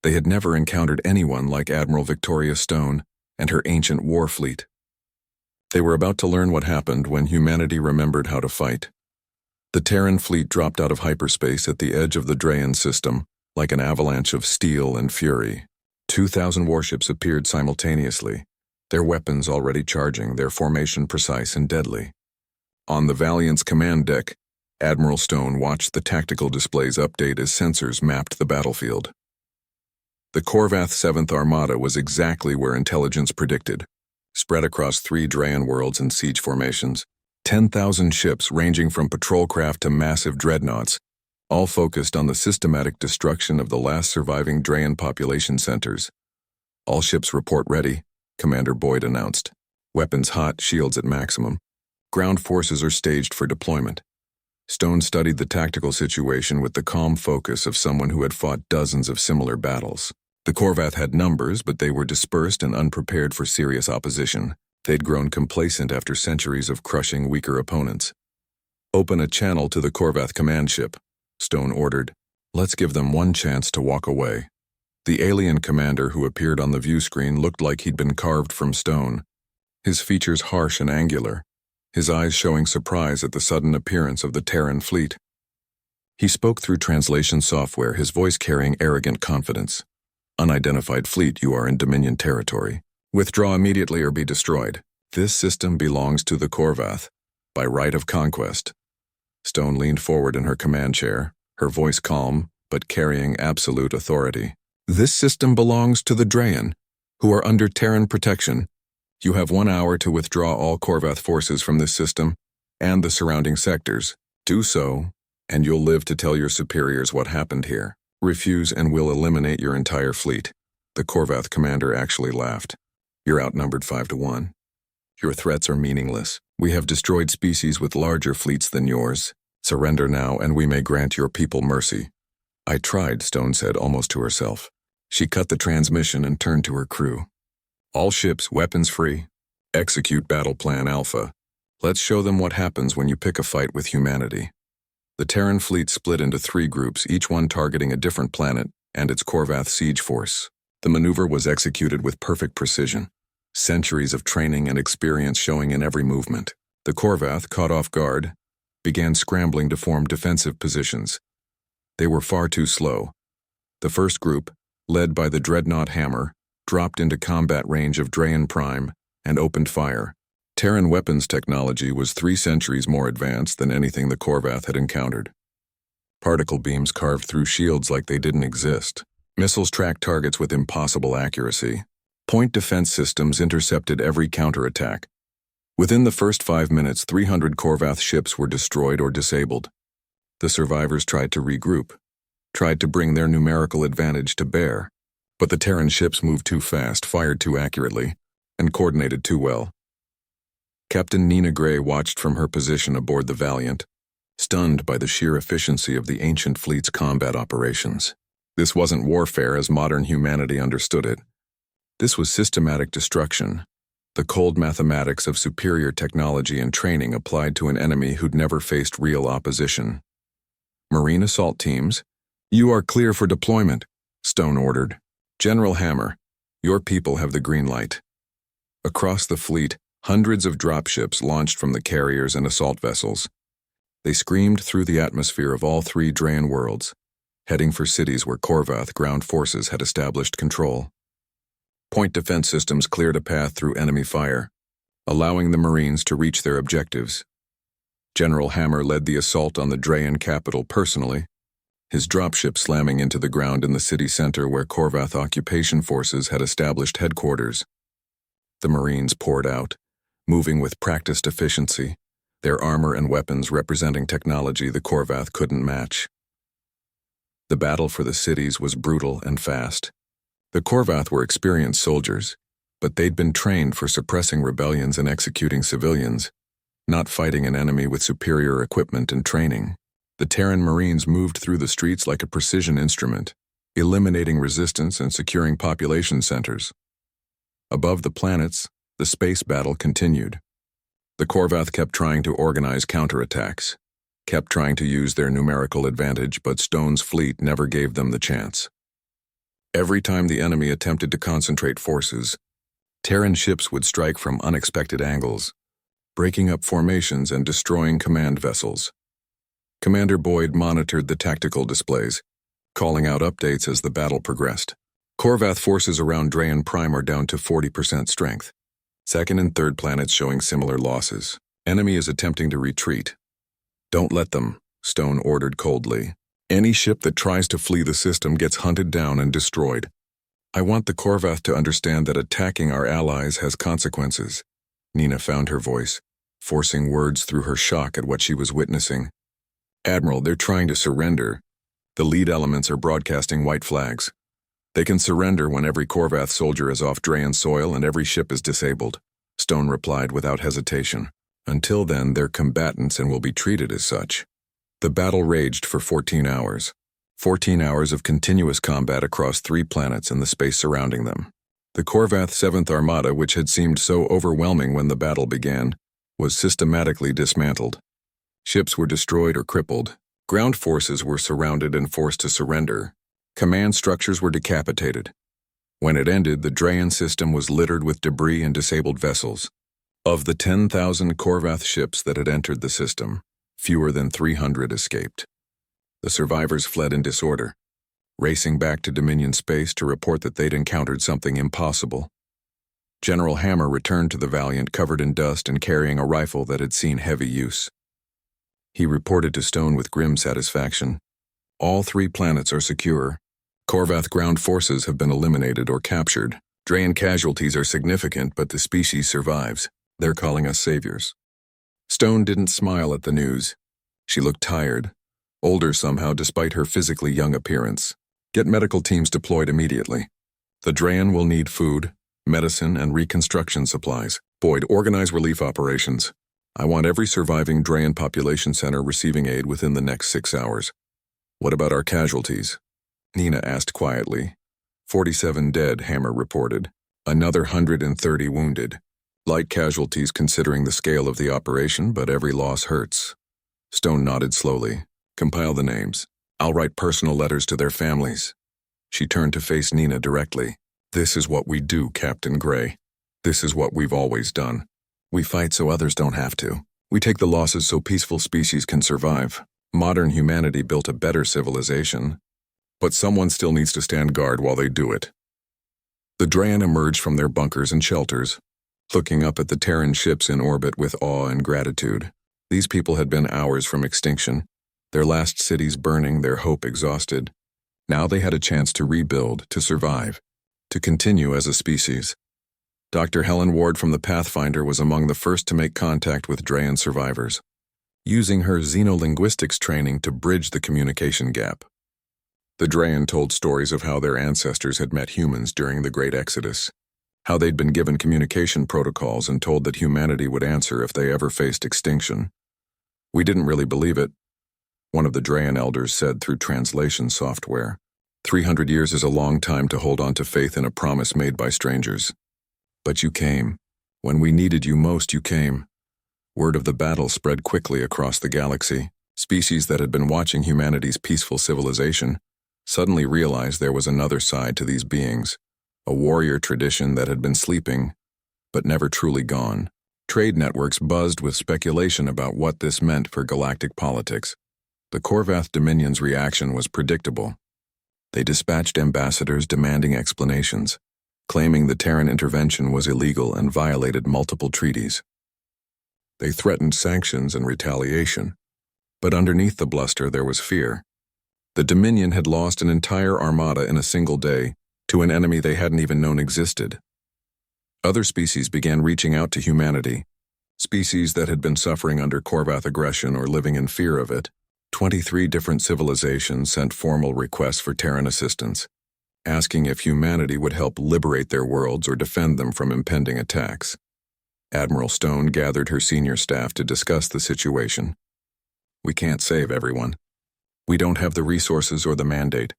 They had never encountered anyone like Admiral Victoria Stone and her ancient war fleet. They were about to learn what happened when humanity remembered how to fight. The Terran fleet dropped out of hyperspace at the edge of the Drayan system, like an avalanche of steel and fury. 2,000 warships appeared simultaneously, their weapons already charging, their formation precise and deadly. On the Valiant's command deck, Admiral Stone watched the tactical displays update as sensors mapped the battlefield. The Korvath 7th Armada was exactly where intelligence predicted, spread across 3 Drayan worlds and siege formations. 10,000 ships ranging from patrol craft to massive dreadnoughts, all focused on the systematic destruction of the last surviving Drayan population centers. All ships report ready, Commander Boyd announced. Weapons hot, shields at maximum. Ground forces are staged for deployment. Stone studied the tactical situation with the calm focus of someone who had fought dozens of similar battles. The Korvath had numbers, but they were dispersed and unprepared for serious opposition. They'd grown complacent after centuries of crushing weaker opponents. Open a channel to the Korvath command ship, Stone ordered. Let's give them one chance to walk away. The alien commander who appeared on the view screen looked like he'd been carved from stone, his features harsh and angular, his eyes showing surprise at the sudden appearance of the Terran fleet. He spoke through translation software, his voice carrying arrogant confidence. Unidentified fleet, you are in Dominion territory. Withdraw immediately or be destroyed. This system belongs to the Korvath, by right of conquest. Stone leaned forward in her command chair, her voice calm, but carrying absolute authority. This system belongs to the Drayan, who are under Terran protection. You have 1 hour to withdraw all Korvath forces from this system and the surrounding sectors. Do so, and you'll live to tell your superiors what happened here. Refuse and we'll eliminate your entire fleet. The Korvath commander actually laughed. You're outnumbered 5-1. Your threats are meaningless. We have destroyed species with larger fleets than yours. Surrender now, and we may grant your people mercy. I tried, Stone said almost to herself. She cut the transmission and turned to her crew. All ships, weapons free. Execute Battle Plan Alpha. Let's show them what happens when you pick a fight with humanity. The Terran fleet split into 3 groups, each one targeting a different planet and its Korvath siege force. The maneuver was executed with perfect precision, centuries of training and experience showing in every movement. The Korvath, caught off guard, began scrambling to form defensive positions. They were far too slow. The first group, led by the dreadnought Hammer, dropped into combat range of Drayan Prime and opened fire. Terran weapons technology was 3 centuries more advanced than anything the Korvath had encountered. Particle beams carved through shields like they didn't exist. Missiles tracked targets with impossible accuracy. Point defense systems intercepted every counterattack. Within the first 5 minutes, 300 Korvath ships were destroyed or disabled. The survivors tried to regroup, tried to bring their numerical advantage to bear, but the Terran ships moved too fast, fired too accurately, and coordinated too well. Captain Nina Gray watched from her position aboard the Valiant, stunned by the sheer efficiency of the ancient fleet's combat operations. This wasn't warfare as modern humanity understood it. This was systematic destruction, the cold mathematics of superior technology and training applied to an enemy who'd never faced real opposition. Marine assault teams, you are clear for deployment, Stone ordered. General Hammer, your people have the green light. Across the fleet, hundreds of dropships launched from the carriers and assault vessels. They screamed through the atmosphere of all 3 Drayan worlds, heading for cities where Korvath ground forces had established control. Point defense systems cleared a path through enemy fire, allowing the Marines to reach their objectives. General Hammer led the assault on the Drayan capital personally, his dropship slamming into the ground in the city center where Korvath occupation forces had established headquarters. The Marines poured out, moving with practiced efficiency, their armor and weapons representing technology the Korvath couldn't match. The battle for the cities was brutal and fast. The Korvath were experienced soldiers, but they'd been trained for suppressing rebellions and executing civilians, not fighting an enemy with superior equipment and training. The Terran Marines moved through the streets like a precision instrument, eliminating resistance and securing population centers. Above the planets, the space battle continued. The Korvath kept trying to organize counterattacks, kept trying to use their numerical advantage, but Stone's fleet never gave them the chance. Every time the enemy attempted to concentrate forces, Terran ships would strike from unexpected angles, breaking up formations and destroying command vessels. Commander Boyd monitored the tactical displays, calling out updates as the battle progressed. Korvath forces around Drayan Prime are down to 40% strength. Second and third planets showing similar losses. Enemy is attempting to retreat. Don't let them, Stone ordered coldly. Any ship that tries to flee the system gets hunted down and destroyed. I want the Korvath to understand that attacking our allies has consequences. Nina found her voice, forcing words through her shock at what she was witnessing. Admiral, they're trying to surrender. The lead elements are broadcasting white flags. They can surrender when every Korvath soldier is off Drayan soil and every ship is disabled, Stone replied without hesitation. Until then, they're combatants and will be treated as such. The battle raged for 14 hours. 14 hours of continuous combat across 3 planets and the space surrounding them. The Korvath 7th Armada, which had seemed so overwhelming when the battle began, was systematically dismantled. Ships were destroyed or crippled. Ground forces were surrounded and forced to surrender. Command structures were decapitated. When it ended, the Drayan system was littered with debris and disabled vessels. Of the 10,000 Korvath ships that had entered the system, fewer than 300 escaped. The survivors fled in disorder, racing back to Dominion space to report that they'd encountered something impossible. General Hammer returned to the Valiant covered in dust and carrying a rifle that had seen heavy use. He reported to Stone with grim satisfaction. All 3 planets are secure. Korvath ground forces have been eliminated or captured. Drayan casualties are significant, but the species survives. They're calling us saviors. Stone didn't smile at the news. She looked tired, older somehow despite her physically young appearance. Get medical teams deployed immediately. The Drayan will need food, medicine, and reconstruction supplies. Boyd, organize relief operations. I want every surviving Drayan population center receiving aid within the next 6 hours. What about our casualties? Nina asked quietly. 47 dead, Hammer reported. Another 130 wounded. Light casualties considering the scale of the operation, but every loss hurts. Stone nodded slowly. Compile the names. I'll write personal letters to their families. She turned to face Nina directly. This is what we do, Captain Gray. This is what we've always done. We fight so others don't have to. We take the losses so peaceful species can survive. Modern humanity built a better civilization, but someone still needs to stand guard while they do it. The Drayan emerged from their bunkers and shelters, looking up at the Terran ships in orbit with awe and gratitude. These people had been hours from extinction, their last cities burning, their hope exhausted. Now they had a chance to rebuild, to survive, to continue as a species. Dr. Helen Ward from the Pathfinder was among the first to make contact with Drayan survivors, using her xenolinguistics training to bridge the communication gap. The Drayan told stories of how their ancestors had met humans during the Great Exodus, how they'd been given communication protocols and told that humanity would answer if they ever faced extinction. We didn't really believe it, one of the Drayan elders said through translation software. 300 years is a long time to hold on to faith in a promise made by strangers. But you came. When we needed you most, you came. Word of the battle spread quickly across the galaxy. Species that had been watching humanity's peaceful civilization suddenly realized there was another side to these beings, a warrior tradition that had been sleeping, but never truly gone. Trade networks buzzed with speculation about what this meant for galactic politics. The Korvath Dominion's reaction was predictable. They dispatched ambassadors demanding explanations, claiming the Terran intervention was illegal and violated multiple treaties. They threatened sanctions and retaliation, but underneath the bluster there was fear. The Dominion had lost an entire armada in a single day to an enemy they hadn't even known existed. Other species began reaching out to humanity, species that had been suffering under Korvath aggression or living in fear of it. 23 different civilizations sent formal requests for Terran assistance, asking if humanity would help liberate their worlds or defend them from impending attacks. Admiral Stone gathered her senior staff to discuss the situation. We can't save everyone. We don't have the resources or the mandate.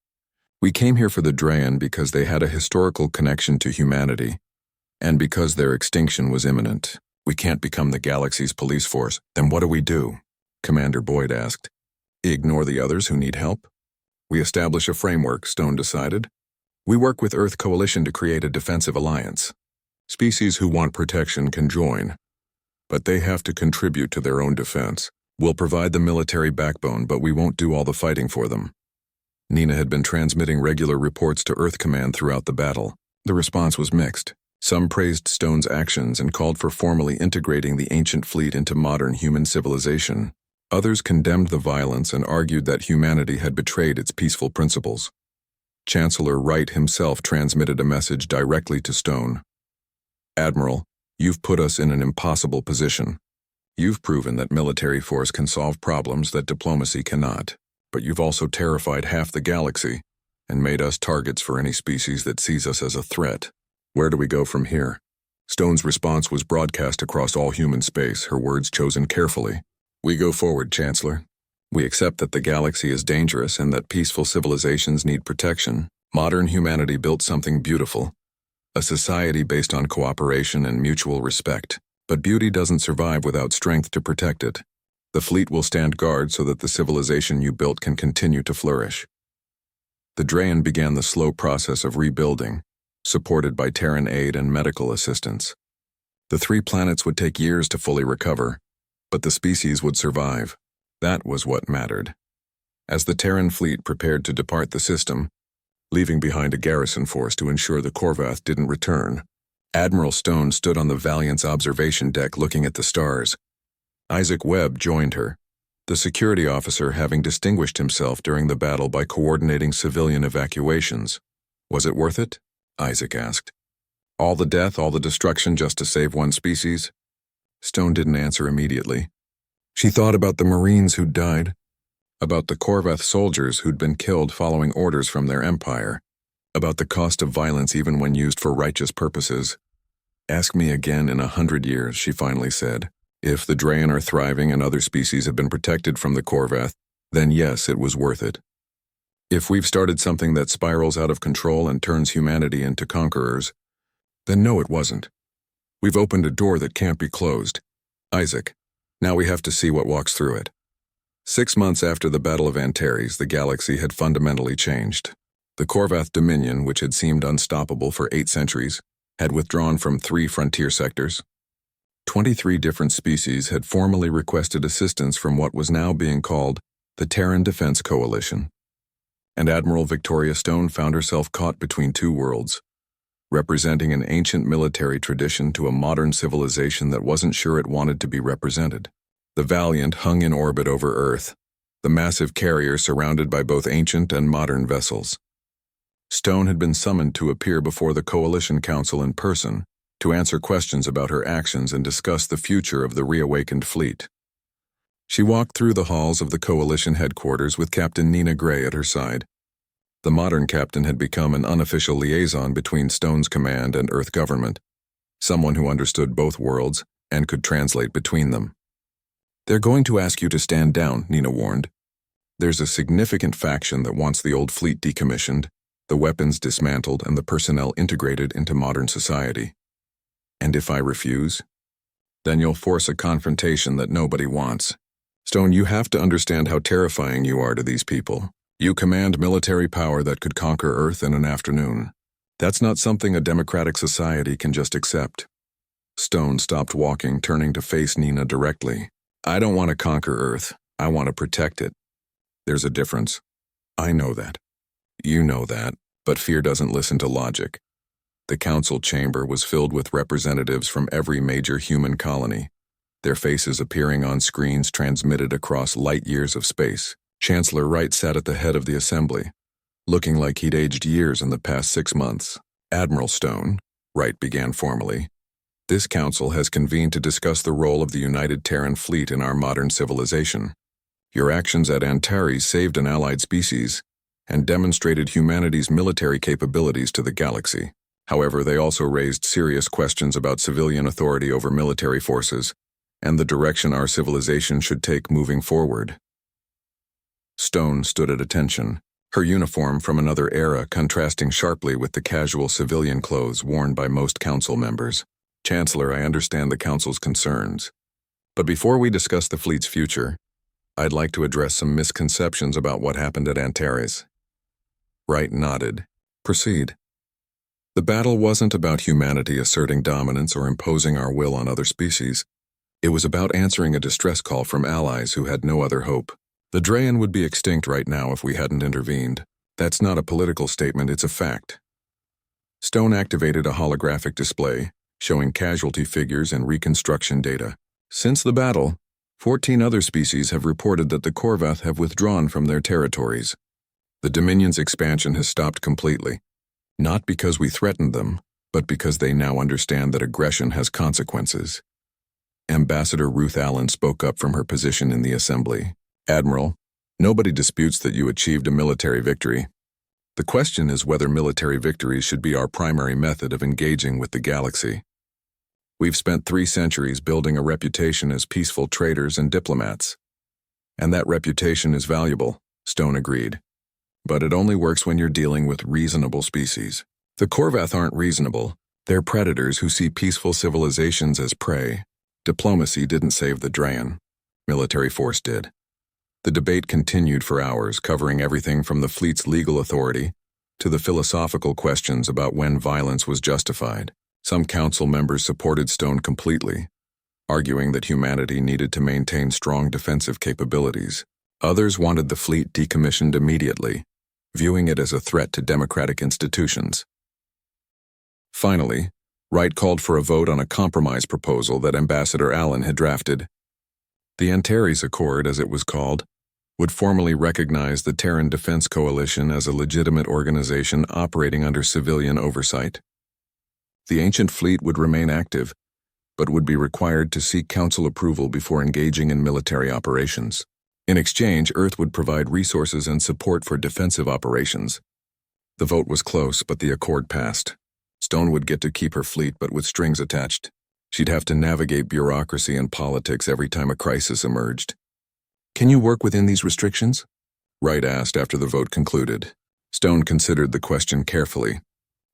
We came here for the Drayan because they had a historical connection to humanity, and because their extinction was imminent. We can't become the galaxy's police force. Then what do we do? Commander Boyd asked. Ignore the others who need help? We establish a framework, Stone decided. We work with Earth Coalition to create a defensive alliance. Species who want protection can join, but they have to contribute to their own defense. We'll provide the military backbone, but we won't do all the fighting for them. Nina had been transmitting regular reports to Earth Command throughout the battle. The response was mixed. Some praised Stone's actions and called for formally integrating the ancient fleet into modern human civilization. Others condemned the violence and argued that humanity had betrayed its peaceful principles. Chancellor Wright himself transmitted a message directly to Stone. Admiral, you've put us in an impossible position. You've proven that military force can solve problems that diplomacy cannot, but you've also terrified half the galaxy and made us targets for any species that sees us as a threat. Where do we go from here? Stone's response was broadcast across all human space, her words chosen carefully. We go forward, Chancellor. We accept that the galaxy is dangerous and that peaceful civilizations need protection. Modern humanity built something beautiful, a society based on cooperation and mutual respect. But beauty doesn't survive without strength to protect it. The fleet will stand guard so that the civilization you built can continue to flourish. The Drayan began the slow process of rebuilding, supported by Terran aid and medical assistance. The 3 planets would take years to fully recover, but the species would survive. That was what mattered. As the Terran fleet prepared to depart the system, leaving behind a garrison force to ensure the Korvath didn't return, Admiral Stone stood on the Valiant's observation deck looking at the stars. Isaac Webb joined her, the security officer having distinguished himself during the battle by coordinating civilian evacuations. Was it worth it? Isaac asked. All the death, all the destruction just to save one species? Stone didn't answer immediately. She thought about the Marines who'd died, about the Korvath soldiers who'd been killed following orders from their empire, about the cost of violence even when used for righteous purposes. Ask me again in 100 years, she finally said. If the Drayan are thriving and other species have been protected from the Korvath, then yes, it was worth it. If we've started something that spirals out of control and turns humanity into conquerors, then no, it wasn't. We've opened a door that can't be closed. Isaac, now we have to see what walks through it. 6 months after the Battle of Antares, the galaxy had fundamentally changed. The Korvath Dominion, which had seemed unstoppable for 8 centuries, had withdrawn from 3 frontier sectors. 23 different species had formally requested assistance from what was now being called the Terran Defense Coalition. And Admiral Victoria Stone found herself caught between 2 worlds, representing an ancient military tradition to a modern civilization that wasn't sure it wanted to be represented. The Valiant hung in orbit over Earth, the massive carrier surrounded by both ancient and modern vessels. Stone had been summoned to appear before the Coalition Council in person, to answer questions about her actions and discuss the future of the reawakened fleet. She walked through the halls of the Coalition headquarters with Captain Nina Gray at her side. The modern captain had become an unofficial liaison between Stone's command and Earth government, someone who understood both worlds and could translate between them. "They're going to ask you to stand down," Nina warned. "There's a significant faction that wants the old fleet decommissioned, the weapons dismantled, and the personnel integrated into modern society. And if I refuse, then you'll force a confrontation that nobody wants. Stone, you have to understand how terrifying you are to these people. You command military power that could conquer Earth in an afternoon. That's not something a democratic society can just accept." Stone stopped walking, turning to face Nina directly. "I don't want to conquer Earth. I want to protect it. There's a difference. I know that. You know that, but fear doesn't listen to logic." The council chamber was filled with representatives from every major human colony, their faces appearing on screens transmitted across light years of space. Chancellor Wright sat at the head of the assembly, looking like he'd aged years in the past 6 months. "Admiral Stone," Wright began formally, "this council has convened to discuss the role of the United Terran Fleet in our modern civilization. Your actions at Antares saved an allied species and demonstrated humanity's military capabilities to the galaxy. However, they also raised serious questions about civilian authority over military forces and the direction our civilization should take moving forward." Stone stood at attention, her uniform from another era contrasting sharply with the casual civilian clothes worn by most council members. "Chancellor, I understand the council's concerns. But before we discuss the fleet's future, I'd like to address some misconceptions about what happened at Antares." Wright nodded. "Proceed." "The battle wasn't about humanity asserting dominance or imposing our will on other species. It was about answering a distress call from allies who had no other hope. The Drayan would be extinct right now if we hadn't intervened. That's not a political statement, it's a fact." Stone activated a holographic display, showing casualty figures and reconstruction data. "Since the battle, 14 other species have reported that the Korvath have withdrawn from their territories. The Dominion's expansion has stopped completely. Not because we threatened them, but because they now understand that aggression has consequences." Ambassador Ruth Allen spoke up from her position in the assembly. "Admiral, nobody disputes that you achieved a military victory. The question is whether military victories should be our primary method of engaging with the galaxy. We've spent 3 centuries building a reputation as peaceful traders and diplomats. And that reputation is valuable," Stone agreed. "But it only works when you're dealing with reasonable species. The Korvath aren't reasonable. They're predators who see peaceful civilizations as prey. Diplomacy didn't save the Drayan. Military force did." The debate continued for hours, covering everything from the fleet's legal authority to the philosophical questions about when violence was justified. Some council members supported Stone completely, arguing that humanity needed to maintain strong defensive capabilities. Others wanted the fleet decommissioned immediately, viewing it as a threat to democratic institutions. Finally, Wright called for a vote on a compromise proposal that Ambassador Allen had drafted. The Antares Accord, as it was called, would formally recognize the Terran Defense Coalition as a legitimate organization operating under civilian oversight. The ancient fleet would remain active, but would be required to seek council approval before engaging in military operations. In exchange, Earth would provide resources and support for defensive operations. The vote was close, but the accord passed. Stone would get to keep her fleet, but with strings attached. She'd have to navigate bureaucracy and politics every time a crisis emerged. "Can you work within these restrictions?" Wright asked after the vote concluded. Stone considered the question carefully.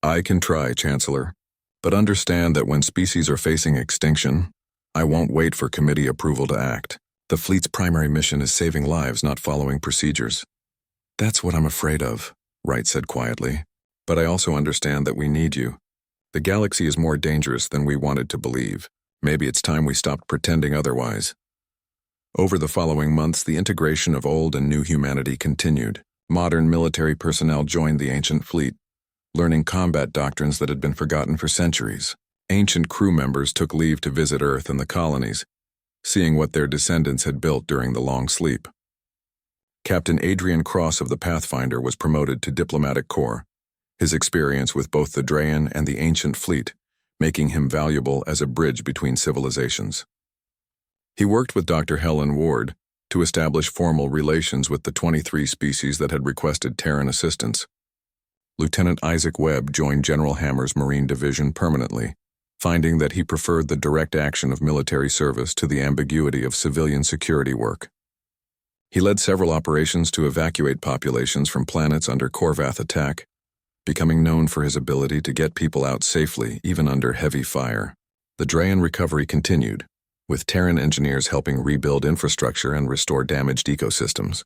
"I can try, Chancellor, but understand that when species are facing extinction, I won't wait for committee approval to act. The fleet's primary mission is saving lives, not following procedures." "That's what I'm afraid of," Wright said quietly. "But I also understand that we need you. The galaxy is more dangerous than we wanted to believe. Maybe it's time we stopped pretending otherwise." Over the following months, the integration of old and new humanity continued. Modern military personnel joined the ancient fleet, learning combat doctrines that had been forgotten for centuries. Ancient crew members took leave to visit Earth and the colonies, seeing what their descendants had built during the long sleep. Captain Adrian Cross of the Pathfinder was promoted to Diplomatic Corps. His experience with both the Drayan and the ancient fleet making him valuable as a bridge between civilizations. He worked with Dr. Helen Ward to establish formal relations with the 23 species that had requested Terran assistance. Lieutenant Isaac Webb joined General Hammer's Marine Division permanently, finding that he preferred the direct action of military service to the ambiguity of civilian security work. He led several operations to evacuate populations from planets under Korvath attack, becoming known for his ability to get people out safely even under heavy fire. The Drayan recovery continued, with Terran engineers helping rebuild infrastructure and restore damaged ecosystems.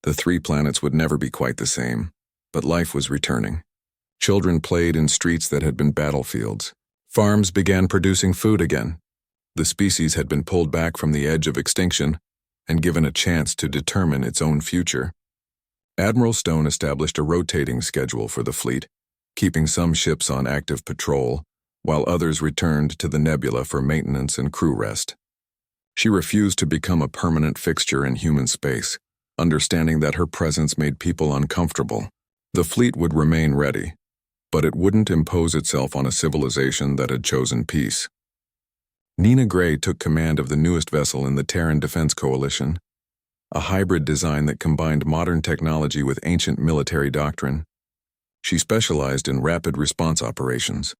The 3 planets would never be quite the same, but life was returning. Children played in streets that had been battlefields. Farms began producing food again. The species had been pulled back from the edge of extinction and given a chance to determine its own future. Admiral Stone established a rotating schedule for the fleet, keeping some ships on active patrol, while others returned to the nebula for maintenance and crew rest. She refused to become a permanent fixture in human space, understanding that her presence made people uncomfortable. The fleet would remain ready, but it wouldn't impose itself on a civilization that had chosen peace. Nina Gray took command of the newest vessel in the Terran Defense Coalition, a hybrid design that combined modern technology with ancient military doctrine. She specialized in rapid response operations,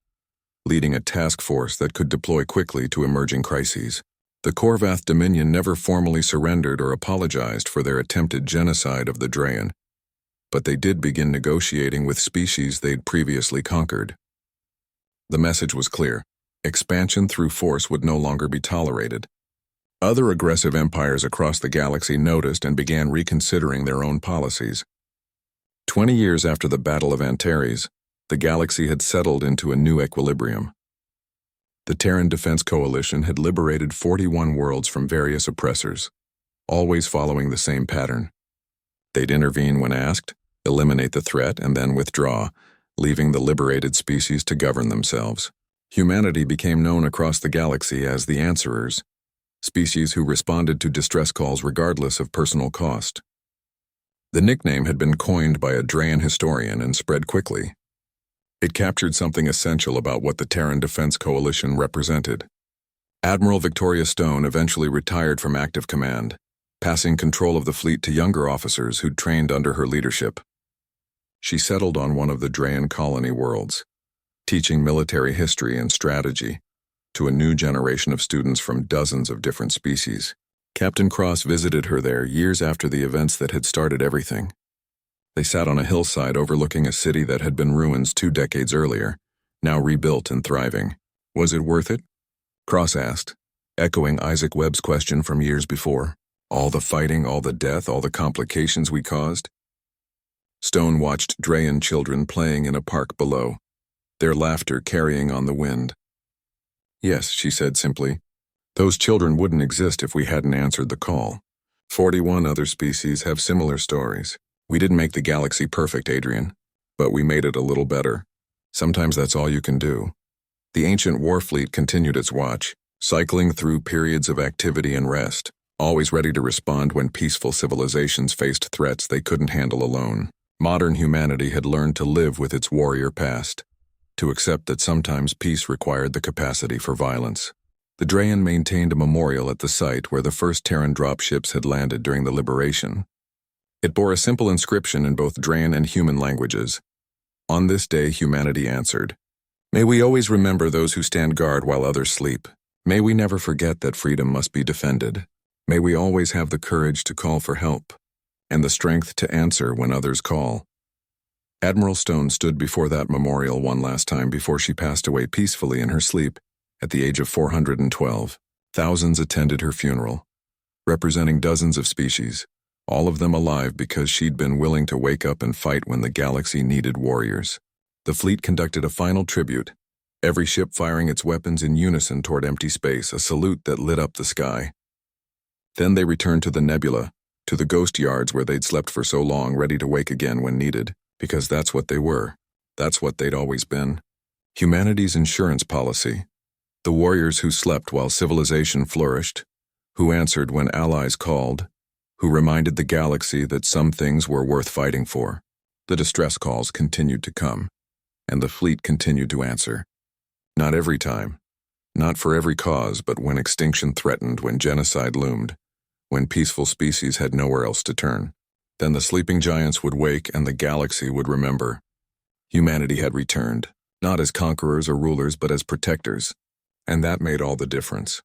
leading a task force that could deploy quickly to emerging crises. The Korvath Dominion never formally surrendered or apologized for their attempted genocide of the Drayan, but they did begin negotiating with species they'd previously conquered. The message was clear. Expansion through force would no longer be tolerated. Other aggressive empires across the galaxy noticed and began reconsidering their own policies. 20 years after the Battle of Antares, the galaxy had settled into a new equilibrium. The Terran Defense Coalition had liberated 41 worlds from various oppressors, always following the same pattern. They'd intervene when asked, eliminate the threat, and then withdraw, leaving the liberated species to govern themselves. Humanity became known across the galaxy as the Answerers, species who responded to distress calls regardless of personal cost. The nickname had been coined by a Drayan historian and spread quickly. It captured something essential about what the Terran Defense Coalition represented. Admiral Victoria Stone eventually retired from active command, passing control of the fleet to younger officers who'd trained under her leadership. She settled on one of the Drayan colony worlds, teaching military history and strategy to a new generation of students from dozens of different species. Captain Cross visited her there years after the events that had started everything. They sat on a hillside overlooking a city that had been ruins 2 decades earlier, now rebuilt and thriving. Was it worth it? Cross asked, echoing Isaac Webb's question from years before. All the fighting, all the death, all the complications we caused? Stone watched Drayan children playing in a park below, their laughter carrying on the wind. Yes, she said simply. Those children wouldn't exist if we hadn't answered the call. 41 other species have similar stories. We didn't make the galaxy perfect, Adrian, but we made it a little better. Sometimes that's all you can do. The ancient war fleet continued its watch, cycling through periods of activity and rest, always ready to respond when peaceful civilizations faced threats they couldn't handle alone. Modern humanity had learned to live with its warrior past, to accept that sometimes peace required the capacity for violence. The Drayan maintained a memorial at the site where the first Terran dropships had landed during the liberation. It bore a simple inscription in both Drayan and human languages. On this day, humanity answered, "May we always remember those who stand guard while others sleep. May we never forget that freedom must be defended. May we always have the courage to call for help, and the strength to answer when others call." Admiral Stone stood before that memorial one last time before she passed away peacefully in her sleep at the age of 412. Thousands attended her funeral, representing dozens of species, all of them alive because she'd been willing to wake up and fight when the galaxy needed warriors. The fleet conducted a final tribute, every ship firing its weapons in unison toward empty space, a salute that lit up the sky. Then they returned to the nebula, to the ghost yards where they'd slept for so long, ready to wake again when needed, because that's what they were. That's what they'd always been. Humanity's insurance policy. The warriors who slept while civilization flourished, who answered when allies called, who reminded the galaxy that some things were worth fighting for. The distress calls continued to come, and the fleet continued to answer. Not every time. Not for every cause, but when extinction threatened, when genocide loomed, when peaceful species had nowhere else to turn. Then the sleeping giants would wake and the galaxy would remember. Humanity had returned, not as conquerors or rulers, but as protectors. And that made all the difference.